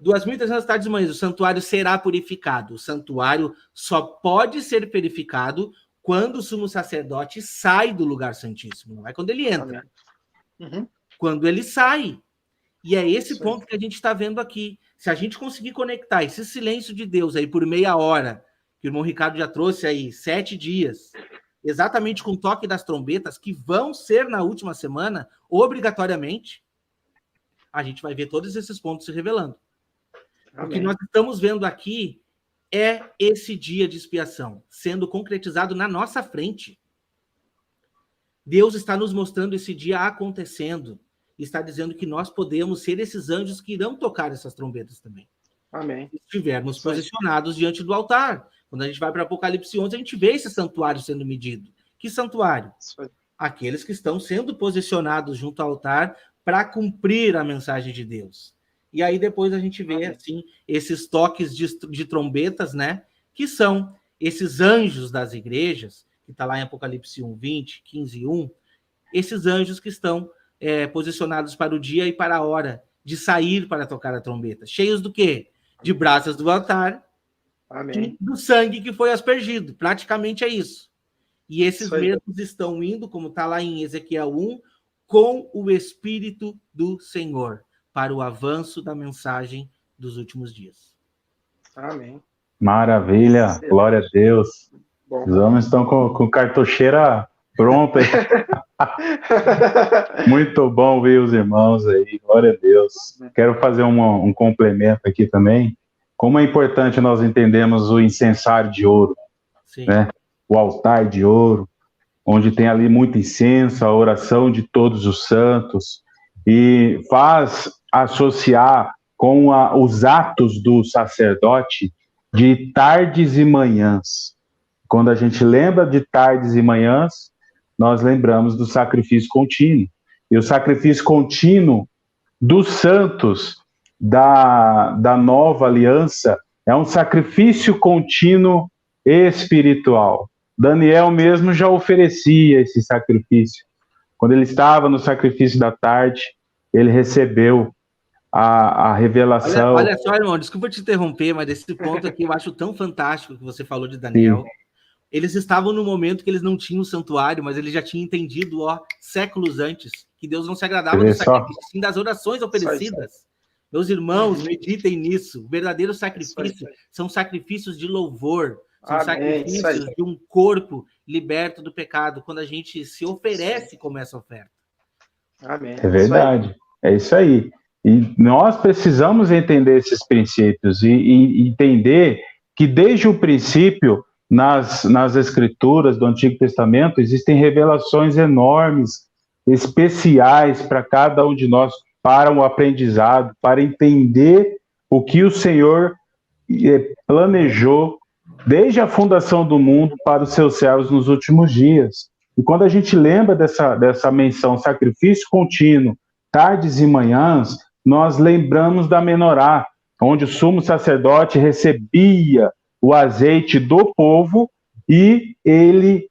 2.300 tardes e manhãs, o santuário será purificado. O santuário só pode ser purificado quando o sumo sacerdote sai do lugar santíssimo, não é quando ele entra. Uhum. Quando ele sai. E é esse ponto que a gente está vendo aqui. Se a gente conseguir conectar esse silêncio de Deus aí por meia hora, que o irmão Ricardo já trouxe aí, 7 dias, exatamente com o toque das trombetas, que vão ser na última semana, obrigatoriamente, a gente vai ver todos esses pontos se revelando. Amém. O que nós estamos vendo aqui é esse dia de expiação sendo concretizado na nossa frente. Deus está nos mostrando esse dia acontecendo. Está dizendo que nós podemos ser esses anjos que irão tocar essas trombetas também. Amém. Se estivermos posicionados diante do altar. Quando a gente vai para Apocalipse 11, a gente vê esse santuário sendo medido. Que santuário? Aqueles que estão sendo posicionados junto ao altar para cumprir a mensagem de Deus. E aí depois a gente vê, assim, esses toques de trombetas, né? Que são esses anjos das igrejas, que está lá em Apocalipse 1, 20, 15 e 1, esses anjos que estão posicionados para o dia e para a hora de sair para tocar a trombeta. Cheios do quê? De brasas do altar. Amém. Do sangue que foi aspergido. Praticamente é isso. E esses mesmos estão indo, como está lá em Ezequiel 1, com o Espírito do Senhor, para o avanço da mensagem dos últimos dias. Amém. Maravilha. Glória a Deus. Bom. Os homens estão com cartucheira pronta. Muito bom ver os irmãos aí. Glória a Deus. Quero fazer um complemento aqui também. Como é importante nós entendermos o incensário de ouro, né? O altar de ouro, onde tem ali muito incenso, a oração de todos os santos, e faz associar com os atos do sacerdote de tardes e manhãs. Quando a gente lembra de tardes e manhãs, nós lembramos do sacrifício contínuo. E o sacrifício contínuo dos santos da nova aliança é um sacrifício contínuo espiritual. Daniel mesmo já oferecia esse sacrifício. Quando ele estava no sacrifício da tarde, ele recebeu a revelação. Olha só, irmão, desculpa te interromper, mas esse ponto aqui eu acho tão fantástico que você falou de Daniel. Sim. Eles estavam no momento que eles não tinham o santuário, mas eles já tinham entendido, séculos antes, que Deus não se agradava do sacrifício, sim das orações oferecidas. Meus irmãos, meditem nisso. O verdadeiro sacrifício são sacrifícios de louvor, são sacrifícios de um corpo liberto do pecado, quando a gente se oferece como essa oferta. Amém. É verdade, é isso aí. E nós precisamos entender esses princípios e entender que desde o princípio, nas Escrituras do Antigo Testamento, existem revelações enormes, especiais para cada um de nós, para o aprendizado, para entender o que o Senhor planejou desde a fundação do mundo para os seus servos nos últimos dias. E quando a gente lembra dessa menção, sacrifício contínuo, tardes e manhãs, nós lembramos da menorá, onde o sumo sacerdote recebia o azeite do povo e ele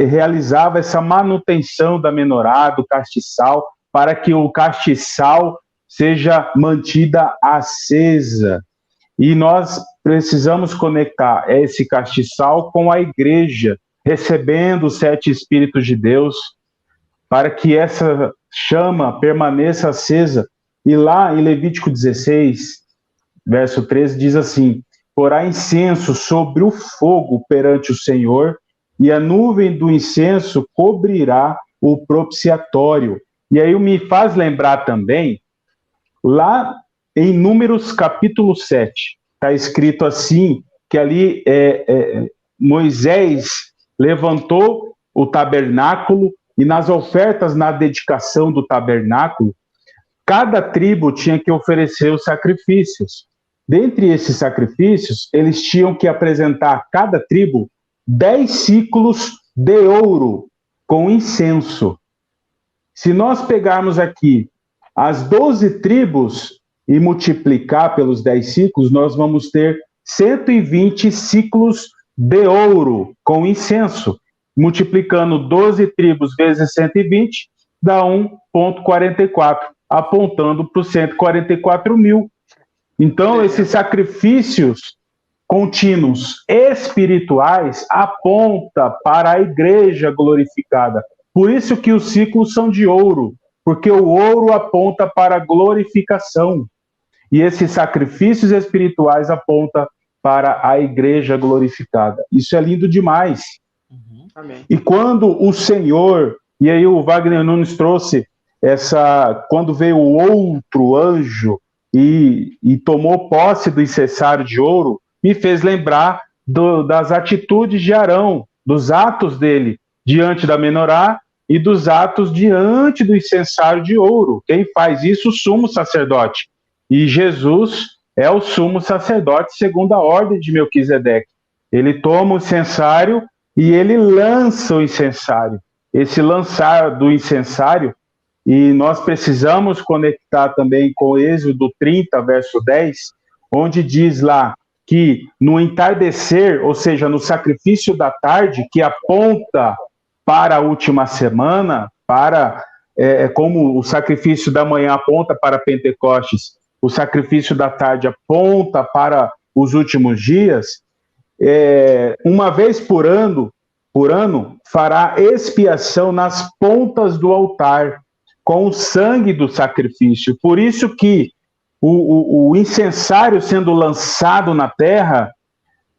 realizava essa manutenção da menorá, do castiçal, para que o castiçal seja mantida acesa. E nós precisamos conectar esse castiçal com a igreja, recebendo os 7 Espíritos de Deus, para que essa chama permaneça acesa. E lá em Levítico 16, verso 13, diz assim: porá incenso sobre o fogo perante o Senhor, e a nuvem do incenso cobrirá o propiciatório. E aí me faz lembrar também, lá em Números capítulo 7, está escrito assim, que ali Moisés levantou o tabernáculo, e nas ofertas, na dedicação do tabernáculo, cada tribo tinha que oferecer os sacrifícios. Dentre esses sacrifícios, eles tinham que apresentar a cada tribo 10 ciclos de ouro com incenso. Se nós pegarmos aqui as 12 tribos e multiplicar pelos 10 ciclos, nós vamos ter 120 ciclos de ouro com incenso. Multiplicando 12 tribos vezes 120, dá 1,44, apontando para os 144 mil. Então, esses sacrifícios contínuos espirituais apontam para a igreja glorificada. Por isso que os ciclos são de ouro, porque o ouro aponta para a glorificação. E esses sacrifícios espirituais apontam para a igreja glorificada. Isso é lindo demais. Amém. E quando o Senhor, e aí o Wagner Nunes trouxe quando veio o outro anjo e tomou posse do incensário de ouro, me fez lembrar das atitudes de Arão, dos atos dele diante da menorá e dos atos diante do incensário de ouro. Quem faz isso? O sumo sacerdote. E Jesus é o sumo sacerdote segundo a ordem de Melquisedeque. Ele toma o incensário e ele lança o incensário. Esse lançar do incensário, e nós precisamos conectar também com Êxodo 30, verso 10, onde diz lá que no entardecer, ou seja, no sacrifício da tarde, que aponta para a última semana, como o sacrifício da manhã aponta para Pentecostes, o sacrifício da tarde aponta para os últimos dias, uma vez por ano, fará expiação nas pontas do altar, com o sangue do sacrifício. Por isso que o incensário sendo lançado na terra,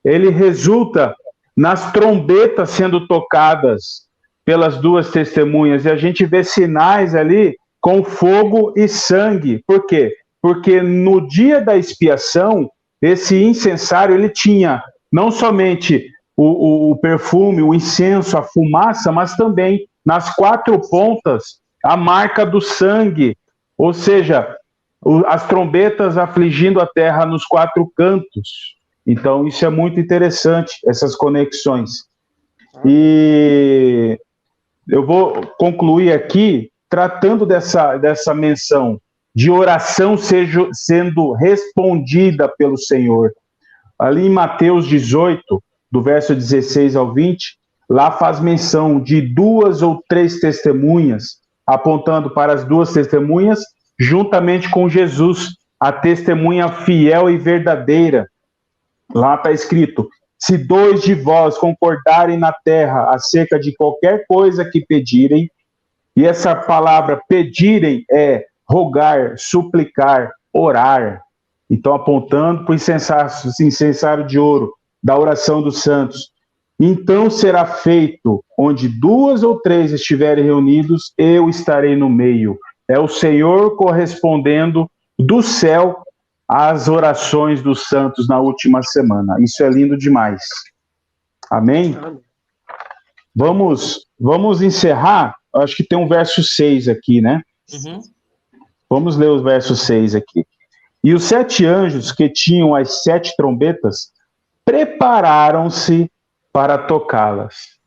ele resulta nas trombetas sendo tocadas pelas 2 testemunhas, e a gente vê sinais ali com fogo e sangue. Por quê? Porque no dia da expiação, esse incensário, ele tinha não somente o perfume, o incenso, a fumaça, mas também nas 4 pontas a marca do sangue, ou seja, as trombetas afligindo a terra nos 4 cantos. Então, isso é muito interessante, essas conexões. E eu vou concluir aqui tratando dessa menção de oração sendo respondida pelo Senhor. Ali em Mateus 18, do verso 16 ao 20, lá faz menção de 2 ou 3 testemunhas, apontando para as 2 testemunhas, juntamente com Jesus, a testemunha fiel e verdadeira. Lá está escrito: se 2 de vós concordarem na terra acerca de qualquer coisa que pedirem, e essa palavra pedirem é rogar, suplicar, orar. Então, apontando para o incensário de ouro da oração dos santos. Então será feito, onde 2 ou 3 estiverem reunidos, eu estarei no meio. É o Senhor correspondendo do céu às orações dos santos na última semana. Isso é lindo demais. Amém? Vamos encerrar. Acho que tem um verso 6 aqui, né? Uhum. Vamos ler o verso 6 aqui. E os 7 anjos que tinham as 7 trombetas prepararam-se para tocá-las.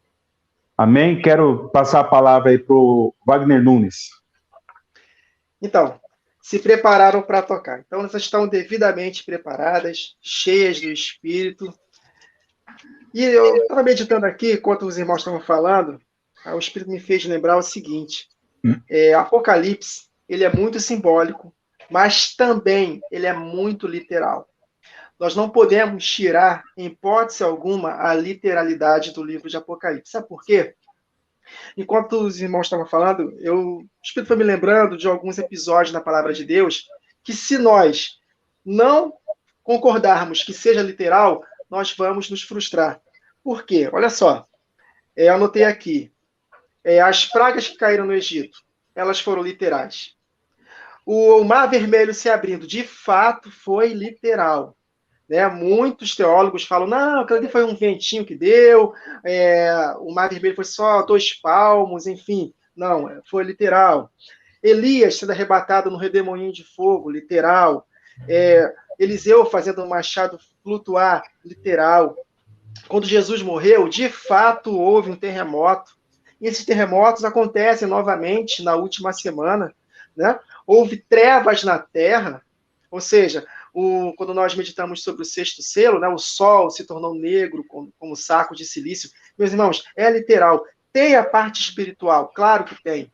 Amém? Quero passar a palavra aí para o Wagner Nunes. Então, se prepararam para tocar. Então, elas estão devidamente preparadas, cheias do Espírito. E eu estava meditando aqui, enquanto os irmãos estavam falando, o Espírito me fez lembrar o seguinte. Apocalipse, ele é muito simbólico, mas também ele é muito literal. Nós não podemos tirar, em hipótese alguma, a literalidade do livro de Apocalipse. Sabe por quê? Enquanto os irmãos estavam falando, o Espírito foi me lembrando de alguns episódios na Palavra de Deus, que se nós não concordarmos que seja literal, nós vamos nos frustrar. Por quê? Olha só, eu anotei aqui, as pragas que caíram no Egito, elas foram literais. O Mar Vermelho se abrindo, de fato, foi literal. Né? Muitos teólogos falam, não, aquilo ali foi um ventinho que deu, o Mar Vermelho foi só 2 palmos, enfim. Não, foi literal. Elias sendo arrebatado no redemoinho de fogo, literal. Eliseu fazendo um machado flutuar, literal. Quando Jesus morreu, de fato, houve um terremoto. E esses terremotos acontecem novamente na última semana. Né? Houve trevas na terra, ou seja, quando nós meditamos sobre o 6º selo, né, o sol se tornou negro como saco de silício. Meus irmãos, é literal. Tem a parte espiritual, claro que tem,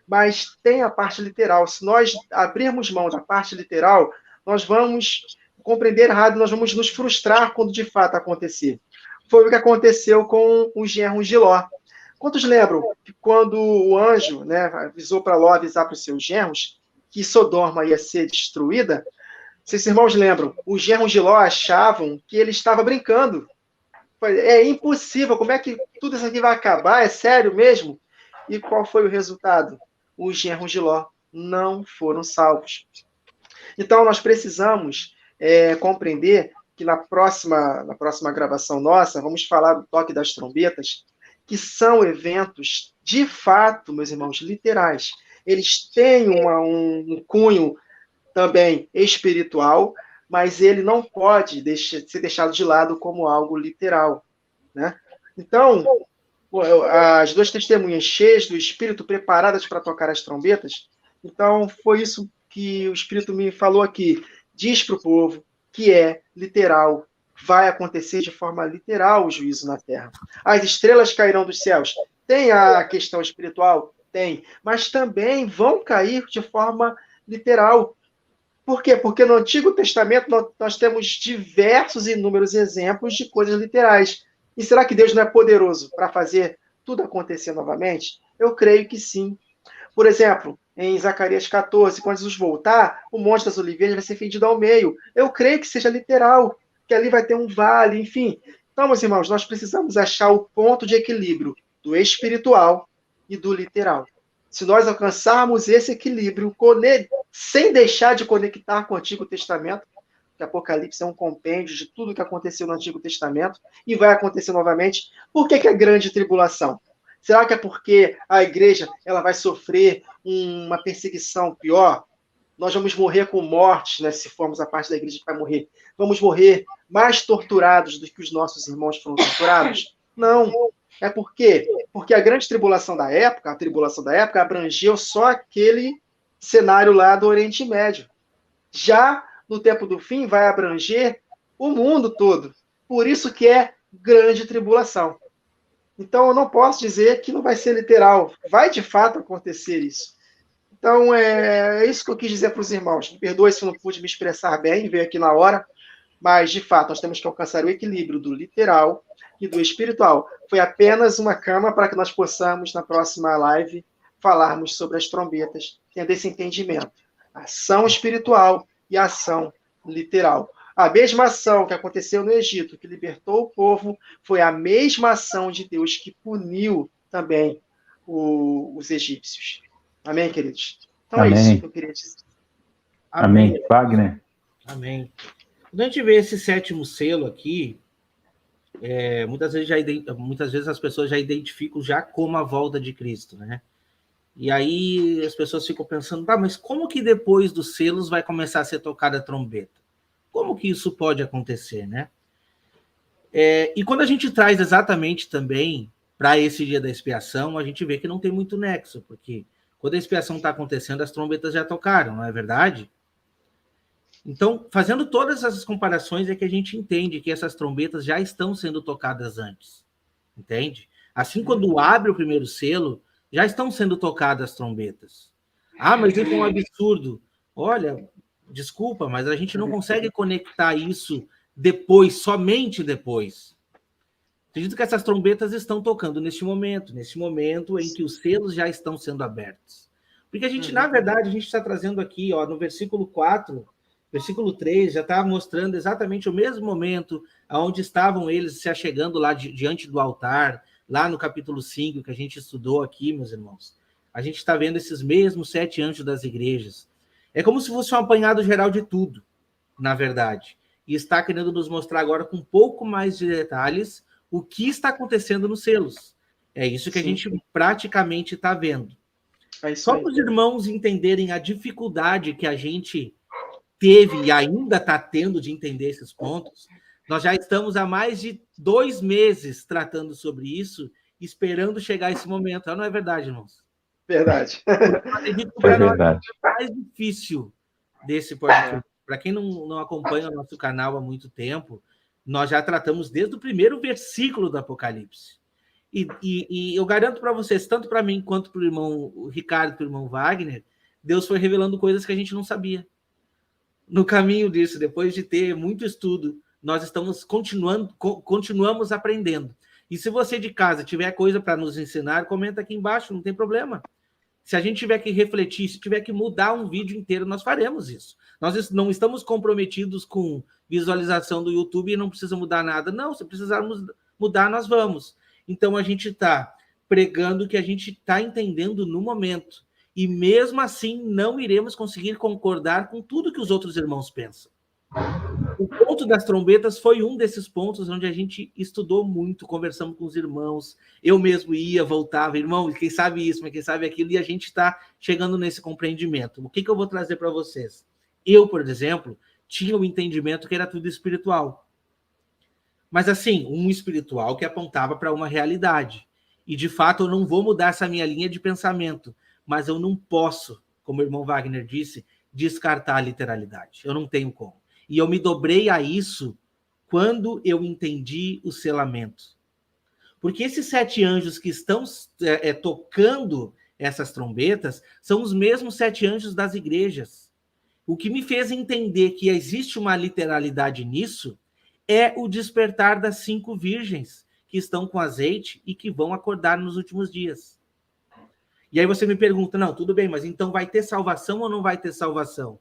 mas tem a parte literal. Se nós abrirmos mão da parte literal, nós vamos compreender errado, nós vamos nos frustrar quando de fato acontecer. Foi o que aconteceu com os genros de Ló. Quantos lembram que quando o anjo, né, avisou para Ló avisar para os seus genros que Sodoma ia ser destruída, vocês irmãos lembram, os genros de Ló achavam que ele estava brincando. É impossível, como é que tudo isso aqui vai acabar? É sério mesmo? E qual foi o resultado? Os genros de Ló não foram salvos. Então, nós precisamos compreender que na próxima gravação nossa, vamos falar do toque das trombetas, que são eventos, de fato, meus irmãos, literais. Eles têm um cunho também espiritual, mas ele não pode ser deixado de lado como algo literal. Né? Então, as 2 testemunhas cheias do Espírito, preparadas para tocar as trombetas, então foi isso que o Espírito me falou aqui. Diz para o povo que é literal, vai acontecer de forma literal o juízo na terra. As estrelas cairão dos céus. Tem a questão espiritual? Tem. Mas também vão cair de forma literal. Por quê? Porque no Antigo Testamento nós temos diversos e inúmeros exemplos de coisas literais. E será que Deus não é poderoso para fazer tudo acontecer novamente? Eu creio que sim. Por exemplo, em Zacarias 14, quando Jesus voltar, o Monte das Oliveiras vai ser fendido ao meio. Eu creio que seja literal, que ali vai ter um vale, enfim. Então, meus irmãos, nós precisamos achar o ponto de equilíbrio do espiritual e do literal. Se nós alcançarmos esse equilíbrio, sem deixar de conectar com o Antigo Testamento, que Apocalipse é um compêndio de tudo que aconteceu no Antigo Testamento, e vai acontecer novamente, por que é grande tribulação? Será que é porque a igreja ela vai sofrer uma perseguição pior? Nós vamos morrer com morte, né, se formos a parte da igreja que vai morrer. Vamos morrer mais torturados do que os nossos irmãos foram torturados? Não. É por quê? Porque a grande tribulação da época, abrangeu só aquele cenário lá do Oriente Médio. Já no tempo do fim, vai abranger o mundo todo. Por isso que é grande tribulação. Então, eu não posso dizer que não vai ser literal. Vai, de fato, acontecer isso. Então, é isso que eu quis dizer para os irmãos. Me perdoe se eu não pude me expressar bem, veio aqui na hora, mas, de fato, nós temos que alcançar o equilíbrio do literal e do espiritual. Foi apenas uma cama para que nós possamos, na próxima live, falarmos sobre as trombetas, tendo esse entendimento. Ação espiritual e ação literal. A mesma ação que aconteceu no Egito, que libertou o povo, foi a mesma ação de Deus que puniu também os egípcios. Amém, queridos? Então Amém. é isso que eu queria dizer. Amém. Wagner? Amém. Quando a gente vê esse sétimo selo aqui, muitas vezes as pessoas já identificam já como a volta de Cristo, né? E aí as pessoas ficam pensando, mas como que depois dos selos vai começar a ser tocada a trombeta? Como que isso pode acontecer, né? E quando a gente traz exatamente também para esse dia da expiação, a gente vê que não tem muito nexo, porque quando a expiação está acontecendo, as trombetas já tocaram, não é verdade? Então, fazendo todas essas comparações, é que a gente entende que essas trombetas já estão sendo tocadas antes, entende? Assim, quando abre o primeiro selo, já estão sendo tocadas as trombetas. Mas isso é um absurdo. Olha, desculpa, mas a gente não consegue conectar isso depois, somente depois. Acredito que essas trombetas estão tocando neste momento em que os selos já estão sendo abertos. Porque a gente, na verdade, a gente está trazendo aqui, no versículo 4, versículo 3, já está mostrando exatamente o mesmo momento onde estavam eles se achegando lá diante do altar, lá no capítulo 5, que a gente estudou aqui, meus irmãos. A gente está vendo esses mesmos 7 anjos das igrejas. É como se fosse um apanhado geral de tudo, na verdade. E está querendo nos mostrar agora com um pouco mais de detalhes o que está acontecendo nos selos. É isso que a gente praticamente está vendo. Só para os irmãos entenderem a dificuldade que a gente teve e ainda está tendo de entender esses pontos, nós já estamos há mais de 2 meses tratando sobre isso, esperando chegar esse momento. Não é verdade, irmãos? Verdade. Foi verdade. O mais difícil desse podcast, para quem não acompanha o nosso canal há muito tempo, nós já tratamos desde o primeiro versículo do Apocalipse. E eu garanto para vocês, tanto para mim quanto para o irmão Ricardo e para o irmão Wagner, Deus foi revelando coisas que a gente não sabia. No caminho disso, depois de ter muito estudo, nós estamos continuamos aprendendo. E se você de casa tiver coisa para nos ensinar, comenta aqui embaixo, não tem problema. Se a gente tiver que refletir, se tiver que mudar um vídeo inteiro, nós faremos isso. Nós não estamos comprometidos com visualização do YouTube e não precisa mudar nada. Não, se precisarmos mudar, nós vamos. Então, a gente está pregando o que a gente está entendendo no momento. E mesmo assim, não iremos conseguir concordar com tudo que os outros irmãos pensam. O ponto das trombetas foi um desses pontos onde a gente estudou muito, conversamos com os irmãos, eu mesmo ia, voltava, irmão, quem sabe isso, mas quem sabe aquilo, e a gente está chegando nesse compreendimento. O que eu vou trazer para vocês? Eu, por exemplo, tinha o entendimento que era tudo espiritual. Mas assim, um espiritual que apontava para uma realidade. E de fato eu não vou mudar essa minha linha de pensamento, mas eu não posso, como o irmão Wagner disse, descartar a literalidade. Eu não tenho como. E eu me dobrei a isso quando eu entendi o selamento. Porque esses 7 anjos que estão tocando essas trombetas são os mesmos 7 anjos das igrejas. O que me fez entender que existe uma literalidade nisso é o despertar das 5 virgens que estão com azeite e que vão acordar nos últimos dias. E aí você me pergunta, não, tudo bem, mas então vai ter salvação ou não vai ter salvação?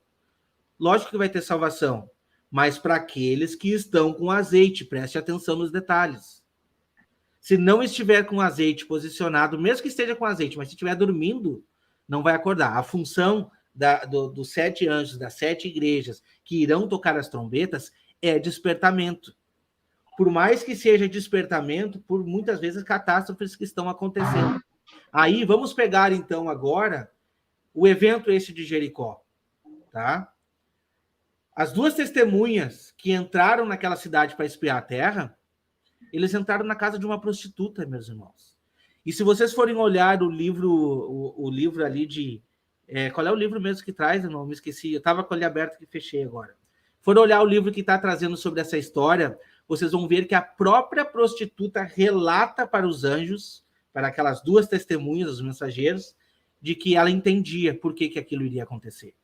Lógico que vai ter salvação, mas para aqueles que estão com azeite, preste atenção nos detalhes. Se não estiver com azeite posicionado, mesmo que esteja com azeite, mas se estiver dormindo, não vai acordar. A função dos 7 anjos, das 7 igrejas que irão tocar as trombetas é despertamento. Por mais que seja despertamento, por muitas vezes catástrofes que estão acontecendo. Aí, vamos pegar, então, agora, o evento esse de Jericó, tá? As 2 testemunhas que entraram naquela cidade para espiar a terra, eles entraram na casa de uma prostituta, meus irmãos. E se vocês forem olhar o livro ali de... qual é o livro mesmo que traz? Eu não me esqueci. Eu estava com ele aberto e fechei agora. Foram olhar o livro que está trazendo sobre essa história, vocês vão ver que a própria prostituta relata para os anjos, para aquelas 2 testemunhas, os mensageiros, de que ela entendia por que aquilo iria acontecer.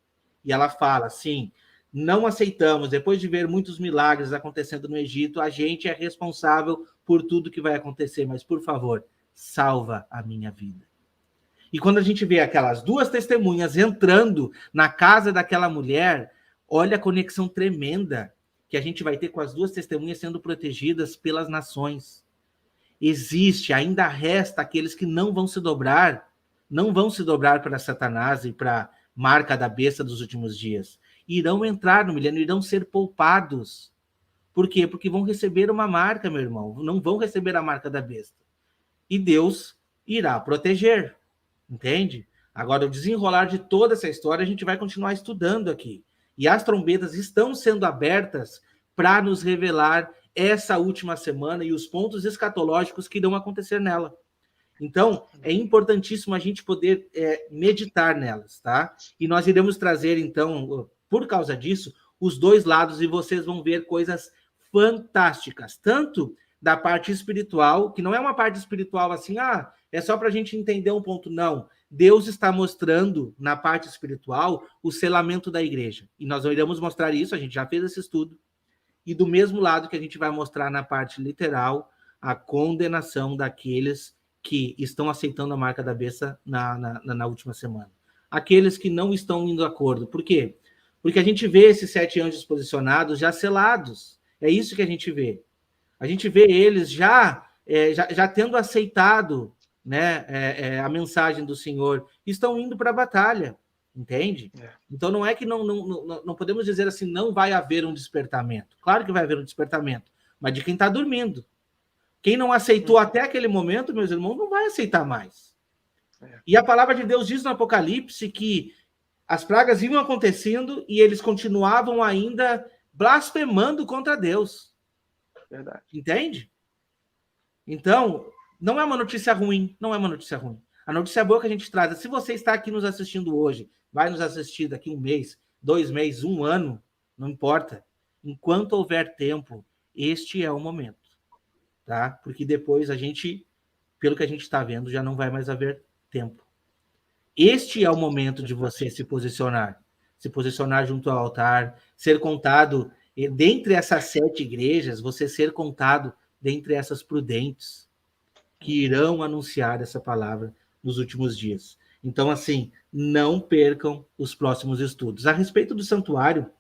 E ela fala assim, não aceitamos, depois de ver muitos milagres acontecendo no Egito, a gente é responsável por tudo que vai acontecer, mas, por favor, salva a minha vida. E quando a gente vê aquelas 2 testemunhas entrando na casa daquela mulher, olha a conexão tremenda que a gente vai ter com as 2 testemunhas sendo protegidas pelas nações. Existe, ainda resta aqueles que não vão se dobrar para Satanás e para a marca da besta dos últimos dias. Irão entrar no milênio, irão ser poupados. Por quê? Porque vão receber uma marca, meu irmão. Não vão receber a marca da besta. E Deus irá proteger. Entende? Agora, o desenrolar de toda essa história, a gente vai continuar estudando aqui. E as trombetas estão sendo abertas para nos revelar essa última semana e os pontos escatológicos que irão acontecer nela. Então, é importantíssimo a gente poder meditar nelas, tá? E nós iremos trazer, então, por causa disso, os 2 lados, e vocês vão ver coisas fantásticas, tanto da parte espiritual, que não é uma parte espiritual assim, é só para a gente entender um ponto, não. Deus está mostrando, na parte espiritual, o selamento da igreja. E nós iremos mostrar isso, a gente já fez esse estudo. E do mesmo lado que a gente vai mostrar na parte literal, a condenação daqueles que estão aceitando a marca da besta na última semana. Aqueles que não estão indo de acordo. Por quê? Porque a gente vê esses 7 anjos posicionados já selados. É isso que a gente vê. A gente vê eles já tendo aceitado, né, a mensagem do Senhor. Estão indo para a batalha. Entende? Então não é que não podemos dizer assim, não vai haver um despertamento. Claro que vai haver um despertamento, mas de quem está dormindo. Quem não aceitou até aquele momento, meus irmãos, não vai aceitar mais. E a palavra de Deus diz no Apocalipse que as pragas iam acontecendo e eles continuavam ainda blasfemando contra Deus. Verdade. Entende? Então, não é uma notícia ruim, não é uma notícia ruim. A notícia boa que a gente traz, se você está aqui nos assistindo hoje, vai nos assistir daqui 1 mês, 2 meses, 1 ano, não importa. Enquanto houver tempo, este é o momento. Tá? Porque depois a gente, pelo que a gente está vendo, já não vai mais haver tempo. Este é o momento de você se posicionar junto ao altar, ser contado, dentre essas 7 igrejas, você ser contado dentre essas prudentes, que irão anunciar essa palavra nos últimos dias. Então, assim, não percam os próximos estudos. A respeito do santuário,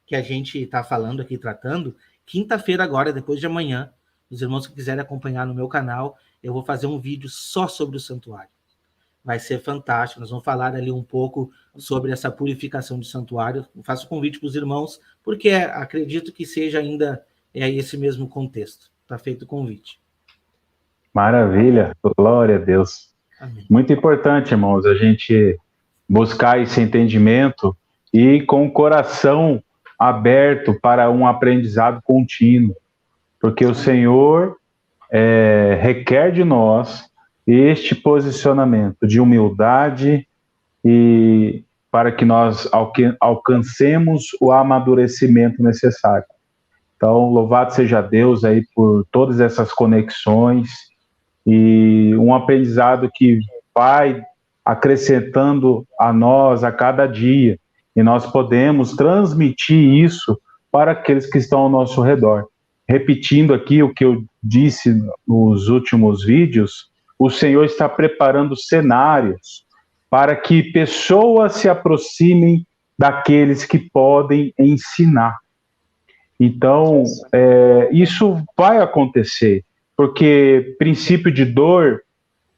que a gente está falando aqui, tratando, quinta-feira agora, depois de amanhã, os irmãos que quiserem acompanhar no meu canal, eu vou fazer um vídeo só sobre o santuário. Vai ser fantástico, nós vamos falar ali um pouco sobre essa purificação do santuário. Eu faço convite para os irmãos, porque acredito que seja ainda esse mesmo contexto. Está feito o convite. Maravilha, glória a Deus. Amém. Muito importante, irmãos, a gente buscar esse entendimento e com o coração aberto para um aprendizado contínuo, porque o Senhor requer de nós este posicionamento de humildade e para que nós alcancemos o amadurecimento necessário. Então, louvado seja Deus aí por todas essas conexões e um aprendizado que vai acrescentando a nós a cada dia, e nós podemos transmitir isso para aqueles que estão ao nosso redor. Repetindo aqui o que eu disse nos últimos vídeos, o Senhor está preparando cenários para que pessoas se aproximem daqueles que podem ensinar. Então, isso vai acontecer, porque princípio de dor,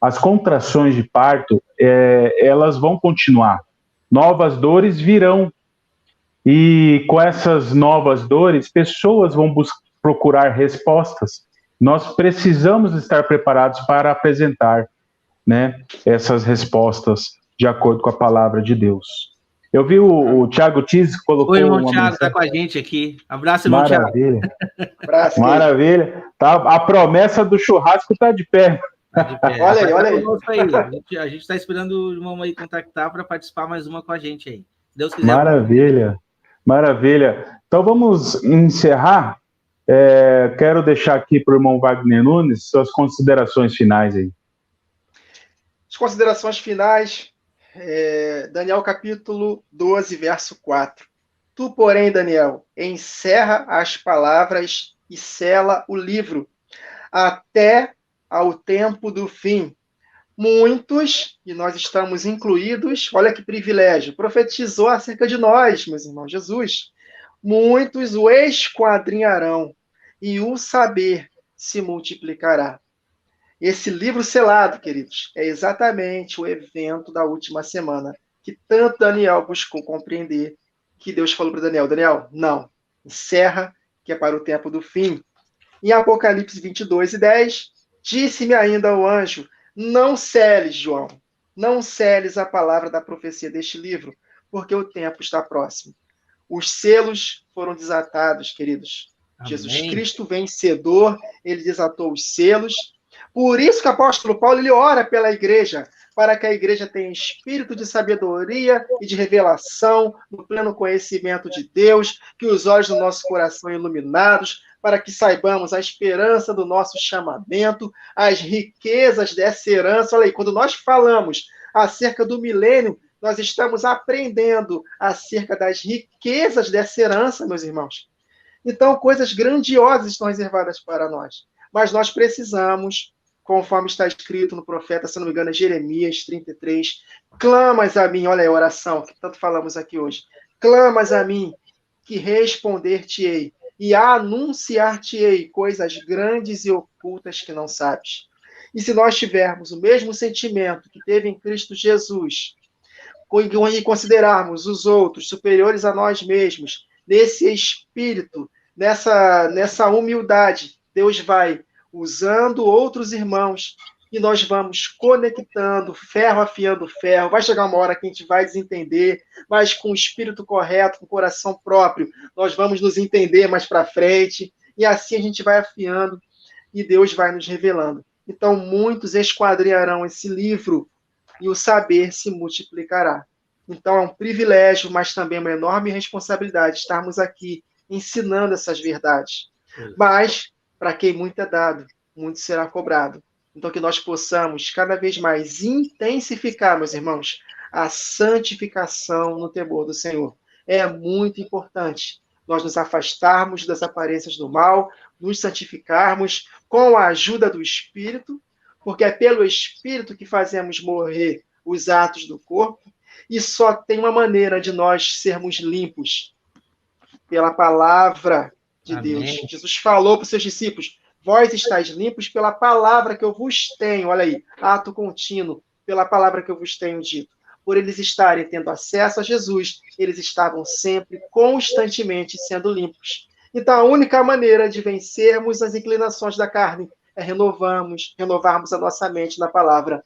as contrações de parto, elas vão continuar. Novas dores virão. E com essas novas dores, pessoas vão procurar respostas. Nós precisamos estar preparados para apresentar, né, essas respostas de acordo com a palavra de Deus. Eu vi o Thiago Tiz colocou... Oi, irmão Thiago, está com a gente aqui. Abraço, irmão Maravilha. Thiago. Abraço, maravilha. Tá, a promessa do churrasco está de pé. Tá de pé. Olha aí. A gente está esperando o irmão aí contactar para participar mais uma com a gente aí. Se Deus quiser. Maravilha. Maravilha. Então vamos encerrar Quero deixar aqui para o irmão Wagner Nunes suas considerações finais aí. As considerações finais, Daniel capítulo 12, verso 4. Tu, porém, Daniel, encerra as palavras e sela o livro, até ao tempo do fim. Muitos, e nós estamos incluídos, olha que privilégio, profetizou acerca de nós, meus irmãos, Jesus. Muitos o esquadrinharão, e o saber se multiplicará. Esse livro selado, queridos, é exatamente o evento da última semana, que tanto Daniel buscou compreender, que Deus falou para Daniel, Daniel, não, encerra, que é para o tempo do fim. Em Apocalipse 22:10, disse-me ainda o anjo, não seles, João, não seles a palavra da profecia deste livro, porque o tempo está próximo. Os selos foram desatados, queridos. Amém. Jesus Cristo vencedor, ele desatou os selos. Por isso que o apóstolo Paulo ele ora pela igreja, para que a igreja tenha espírito de sabedoria e de revelação, no pleno conhecimento de Deus, que os olhos do nosso coração iluminados, para que saibamos a esperança do nosso chamamento, as riquezas dessa herança. Olha aí, quando nós falamos acerca do milênio, nós estamos aprendendo acerca das riquezas dessa herança, meus irmãos. Então, coisas grandiosas estão reservadas para nós. Mas nós precisamos, conforme está escrito no profeta, se não me engano, é Jeremias 33, clamas a mim, olha aí a oração que tanto falamos aqui hoje, clamas a mim, que responder-te-ei, e anunciar-te-ei coisas grandes e ocultas que não sabes. E se nós tivermos o mesmo sentimento que teve em Cristo Jesus, e considerarmos os outros superiores a nós mesmos, nesse espírito, nessa humildade, Deus vai usando outros irmãos e nós vamos conectando, ferro afiando ferro. Vai chegar uma hora que a gente vai desentender, mas com o espírito correto, com o coração próprio, nós vamos nos entender mais para frente e assim a gente vai afiando e Deus vai nos revelando. Então, muitos esquadrinharão esse livro e o saber se multiplicará. Então, é um privilégio, mas também uma enorme responsabilidade estarmos aqui ensinando essas verdades. Mas, para quem muito é dado, muito será cobrado. Então, que nós possamos cada vez mais intensificar, meus irmãos, a santificação no temor do Senhor. É muito importante nós nos afastarmos das aparências do mal, nos santificarmos com a ajuda do Espírito, porque é pelo Espírito que fazemos morrer os atos do corpo, e só tem uma maneira de nós sermos limpos, pela palavra de Amém. Deus. Jesus falou para os seus discípulos, vós estáis limpos pela palavra que eu vos tenho, olha aí, ato contínuo, pela palavra que eu vos tenho dito. Por eles estarem tendo acesso a Jesus, eles estavam sempre, constantemente sendo limpos. Então, a única maneira de vencermos as inclinações da carne é renovarmos a nossa mente na palavra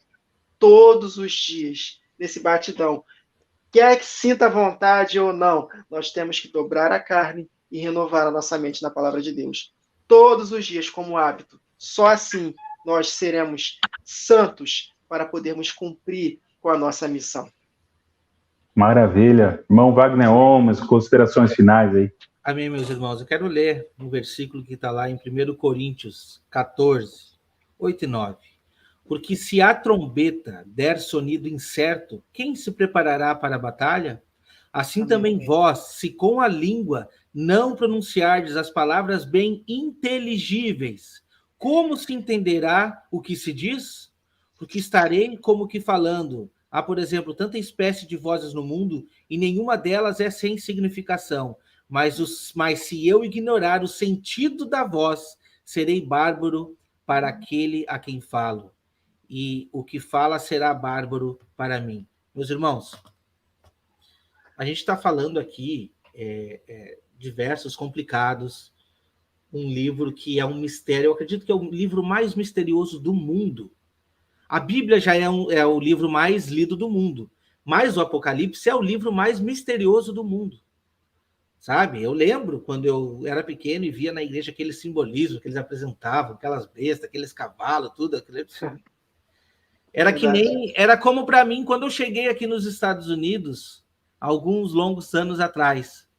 todos os dias, nesse batidão. Quer que sinta vontade ou não, nós temos que dobrar a carne e renovar a nossa mente na palavra de Deus. Todos os dias, como hábito. Só assim nós seremos santos para podermos cumprir com a nossa missão. Maravilha. Irmão Wagner Holmes, considerações finais aí. Amém, meus irmãos. Eu quero ler um versículo que está lá em 1 Coríntios 14, 8 e 9. Porque se a trombeta der sonido incerto, quem se preparará para a batalha? Assim também vós, se com a língua não pronunciardes as palavras bem inteligíveis, como se entenderá o que se diz? Porque estarei como que falando. Há, por exemplo, tanta espécie de vozes no mundo, e nenhuma delas é sem significação. Mas se eu ignorar o sentido da voz, serei bárbaro para aquele a quem falo. E o que fala será bárbaro para mim. Meus irmãos, a gente está falando aqui de versos complicados, um livro que é um mistério, eu acredito que é o livro mais misterioso do mundo. A Bíblia já é o livro mais lido do mundo, mas o Apocalipse é o livro mais misterioso do mundo. Sabe? Eu lembro quando eu era pequeno e via na igreja aquele simbolismo que eles apresentavam, aquelas bestas, aqueles cavalos, tudo aquilo. Era como para mim quando eu cheguei aqui nos Estados Unidos, alguns longos anos atrás.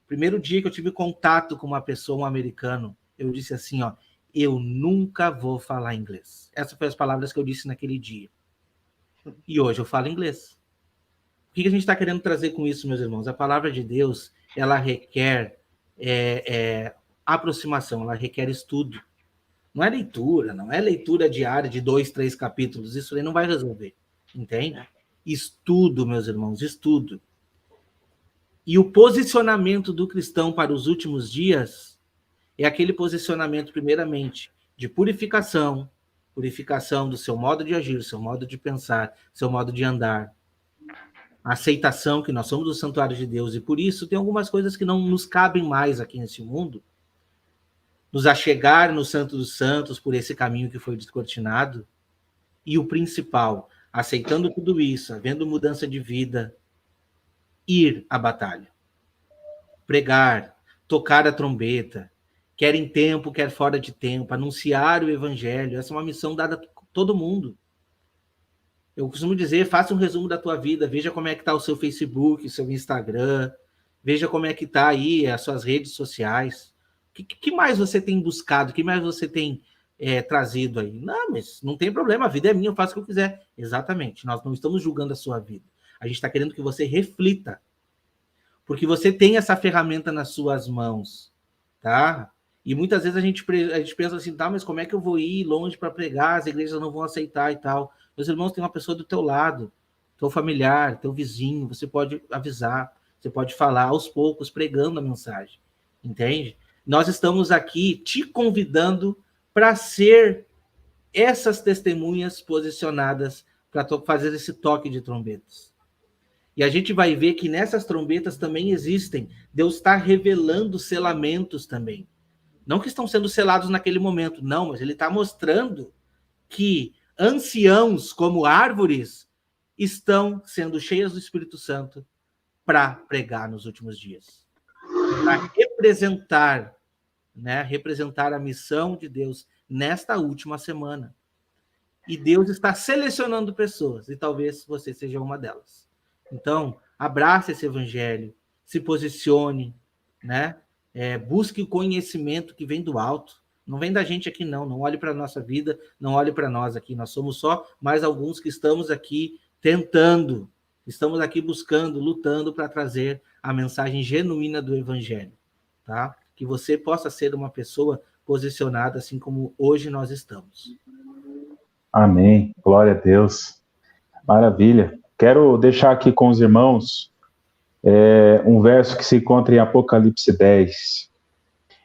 Primeiro dia que eu tive contato com uma pessoa, um americano, eu disse assim, ó, eu nunca vou falar inglês. Essas foram as palavras que eu disse naquele dia. E hoje eu falo inglês. O que a gente está querendo trazer com isso, meus irmãos? A palavra de Deus, ela requer aproximação, ela requer estudo. Não é leitura diária de 2, 3 capítulos, isso aí não vai resolver, entende? Estudo, meus irmãos, estudo. E o posicionamento do cristão para os últimos dias é aquele posicionamento, primeiramente, de purificação do seu modo de agir, seu modo de pensar, seu modo de andar. A aceitação que nós somos o santuário de Deus, e por isso tem algumas coisas que não nos cabem mais aqui nesse mundo, nos achegar no Santo dos Santos por esse caminho que foi descortinado, e o principal, aceitando tudo isso, havendo mudança de vida, ir à batalha. Pregar, tocar a trombeta, quer em tempo, quer fora de tempo, anunciar o evangelho, essa é uma missão dada a todo mundo. Eu costumo dizer, faça um resumo da tua vida, veja como é que está o seu Facebook, o seu Instagram, veja como é que está aí as suas redes sociais. O que mais você tem buscado? O que mais você tem trazido aí? Não, mas não tem problema, a vida é minha, eu faço o que eu quiser. Exatamente, nós não estamos julgando a sua vida. A gente está querendo que você reflita. Porque você tem essa ferramenta nas suas mãos, tá? E muitas vezes a gente pensa assim, tá, mas como é que eu vou ir longe para pregar? As igrejas não vão aceitar e tal. Meus irmãos, tem uma pessoa do teu lado, teu familiar, teu vizinho, você pode avisar, você pode falar aos poucos, pregando a mensagem, entende? Nós estamos aqui te convidando para ser essas testemunhas posicionadas para fazer esse toque de trombetas. E a gente vai ver que nessas trombetas também existem, Deus está revelando selamentos também. Não que estão sendo selados naquele momento, não, mas ele está mostrando que anciãos como árvores estão sendo cheias do Espírito Santo para pregar nos últimos dias. Para representar, representar a missão de Deus nesta última semana. E Deus está selecionando pessoas, e talvez você seja uma delas. Então, abrace esse evangelho, se posicione, busque o conhecimento que vem do alto. Não vem da gente aqui, não. Não olhe para a nossa vida, não olhe para nós aqui. Nós somos só mais alguns que estamos aqui tentando, estamos aqui buscando, lutando para trazer a mensagem genuína do evangelho, tá? Que você possa ser uma pessoa posicionada assim como hoje nós estamos. Amém. Glória a Deus. Maravilha. Quero deixar aqui com os irmãos um verso que se encontra em Apocalipse 10.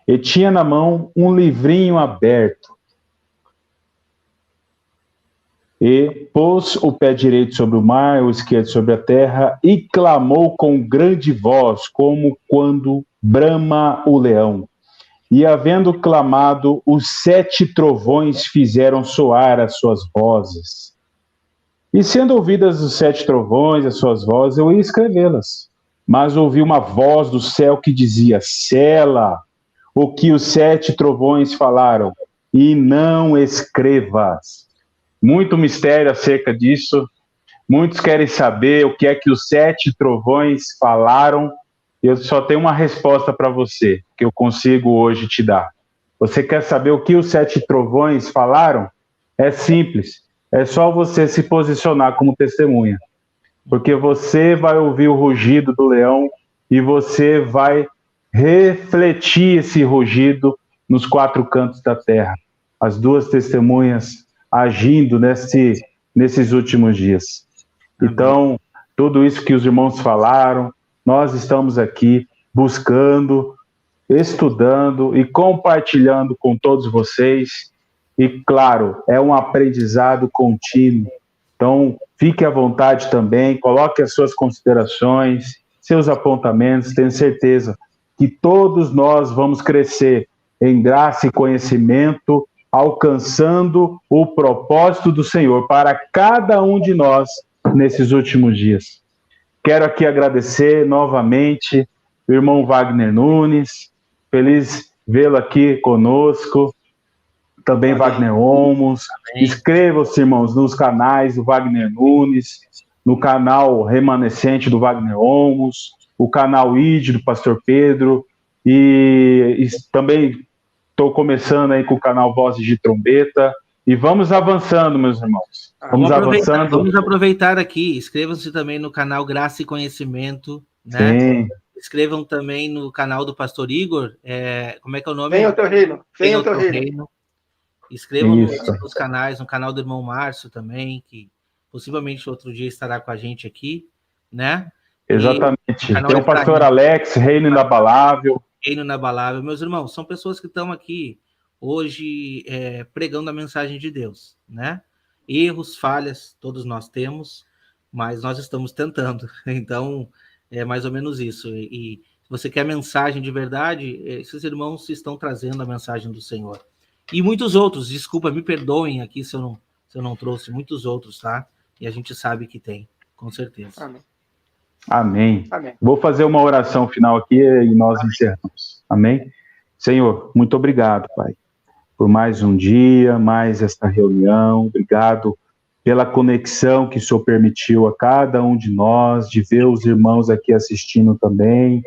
E tinha na mão um livrinho aberto. E pôs o pé direito sobre o mar, o esquerdo sobre a terra, e clamou com grande voz, como quando brama o leão. E havendo clamado, os 7 trovões fizeram soar as suas vozes. E sendo ouvidas os 7 trovões, as suas vozes, eu ia escrevê-las. Mas ouvi uma voz do céu que dizia, sela o que os 7 trovões falaram, e não escrevas. Muito mistério acerca disso. Muitos querem saber o que é que os 7 trovões falaram. Eu só tenho uma resposta para você, que eu consigo hoje te dar. Você quer saber o que os 7 trovões falaram? É simples. É só você se posicionar como testemunha. Porque você vai ouvir o rugido do leão e você vai refletir esse rugido nos 4 cantos da terra. As 2 testemunhas agindo nesses últimos dias. Então, tudo isso que os irmãos falaram, nós estamos aqui buscando, estudando e compartilhando com todos vocês. E, claro, é um aprendizado contínuo. Então, fique à vontade também, coloque as suas considerações, seus apontamentos. Tenho certeza que todos nós vamos crescer em graça e conhecimento, alcançando o propósito do Senhor para cada um de nós nesses últimos dias. Quero aqui agradecer novamente o irmão Wagner Nunes, feliz vê-lo aqui conosco, também amém. Wagner Olmos. Inscrevam-se, irmãos, nos canais do Wagner Nunes, no canal Remanescente do Wagner Olmos, o canal ID do Pastor Pedro, e também estou começando aí com o canal Vozes de Trombeta, e vamos avançando, meus irmãos. Vamos avançando. Vamos aproveitar aqui, inscrevam-se também no canal Graça e Conhecimento, né? Sim. Inscrevam também no canal do Pastor Igor, como é que é o nome? Venha ao teu reino. Venha ao teu reino. Inscrevam nos canais, no canal do irmão Márcio também, que possivelmente outro dia estará com a gente aqui, né? Exatamente. Tem o pastor Alex, Reino Inabalável. Reino Inabalável. Meus irmãos, são pessoas que estão aqui hoje pregando a mensagem de Deus, né? Erros, falhas, todos nós temos, mas nós estamos tentando. Então, é mais ou menos isso. E se você quer mensagem de verdade, esses irmãos estão trazendo a mensagem do Senhor. E muitos outros, desculpa, me perdoem aqui se eu não trouxe muitos outros, tá? E a gente sabe que tem, com certeza. Amém. Amém. Amém. Vou fazer uma oração final aqui e nós encerramos. Amém? Senhor, muito obrigado, Pai, por mais um dia, mais esta reunião. Obrigado pela conexão que o Senhor permitiu a cada um de nós, de ver os irmãos aqui assistindo também.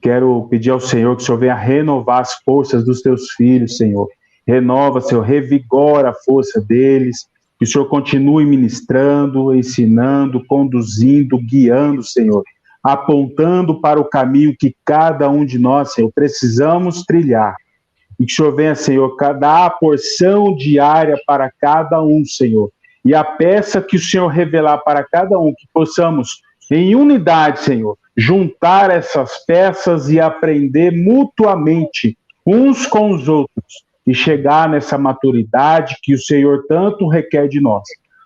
Quero pedir ao Senhor que o Senhor venha renovar as forças dos teus filhos, Senhor. Renova, Senhor, revigora a força deles. Que o Senhor continue ministrando, ensinando, conduzindo, guiando, Senhor. Apontando para o caminho que cada um de nós, Senhor, precisamos trilhar. E que o Senhor venha, Senhor, dar a porção diária para cada um, Senhor. E a peça que o Senhor revelar para cada um, que possamos, em unidade, Senhor, juntar essas peças e aprender mutuamente, uns com os outros, e chegar nessa maturidade que o Senhor tanto requer de nós.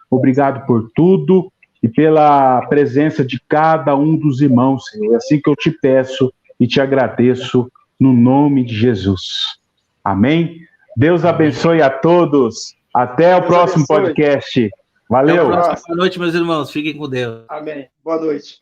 Obrigado por tudo e pela presença de cada um dos irmãos, Senhor. É assim que eu te peço e te agradeço, no nome de Jesus. Amém? Deus abençoe a todos. Até o próximo podcast. Valeu. Boa noite, meus irmãos. Fiquem com Deus. Amém. Boa noite.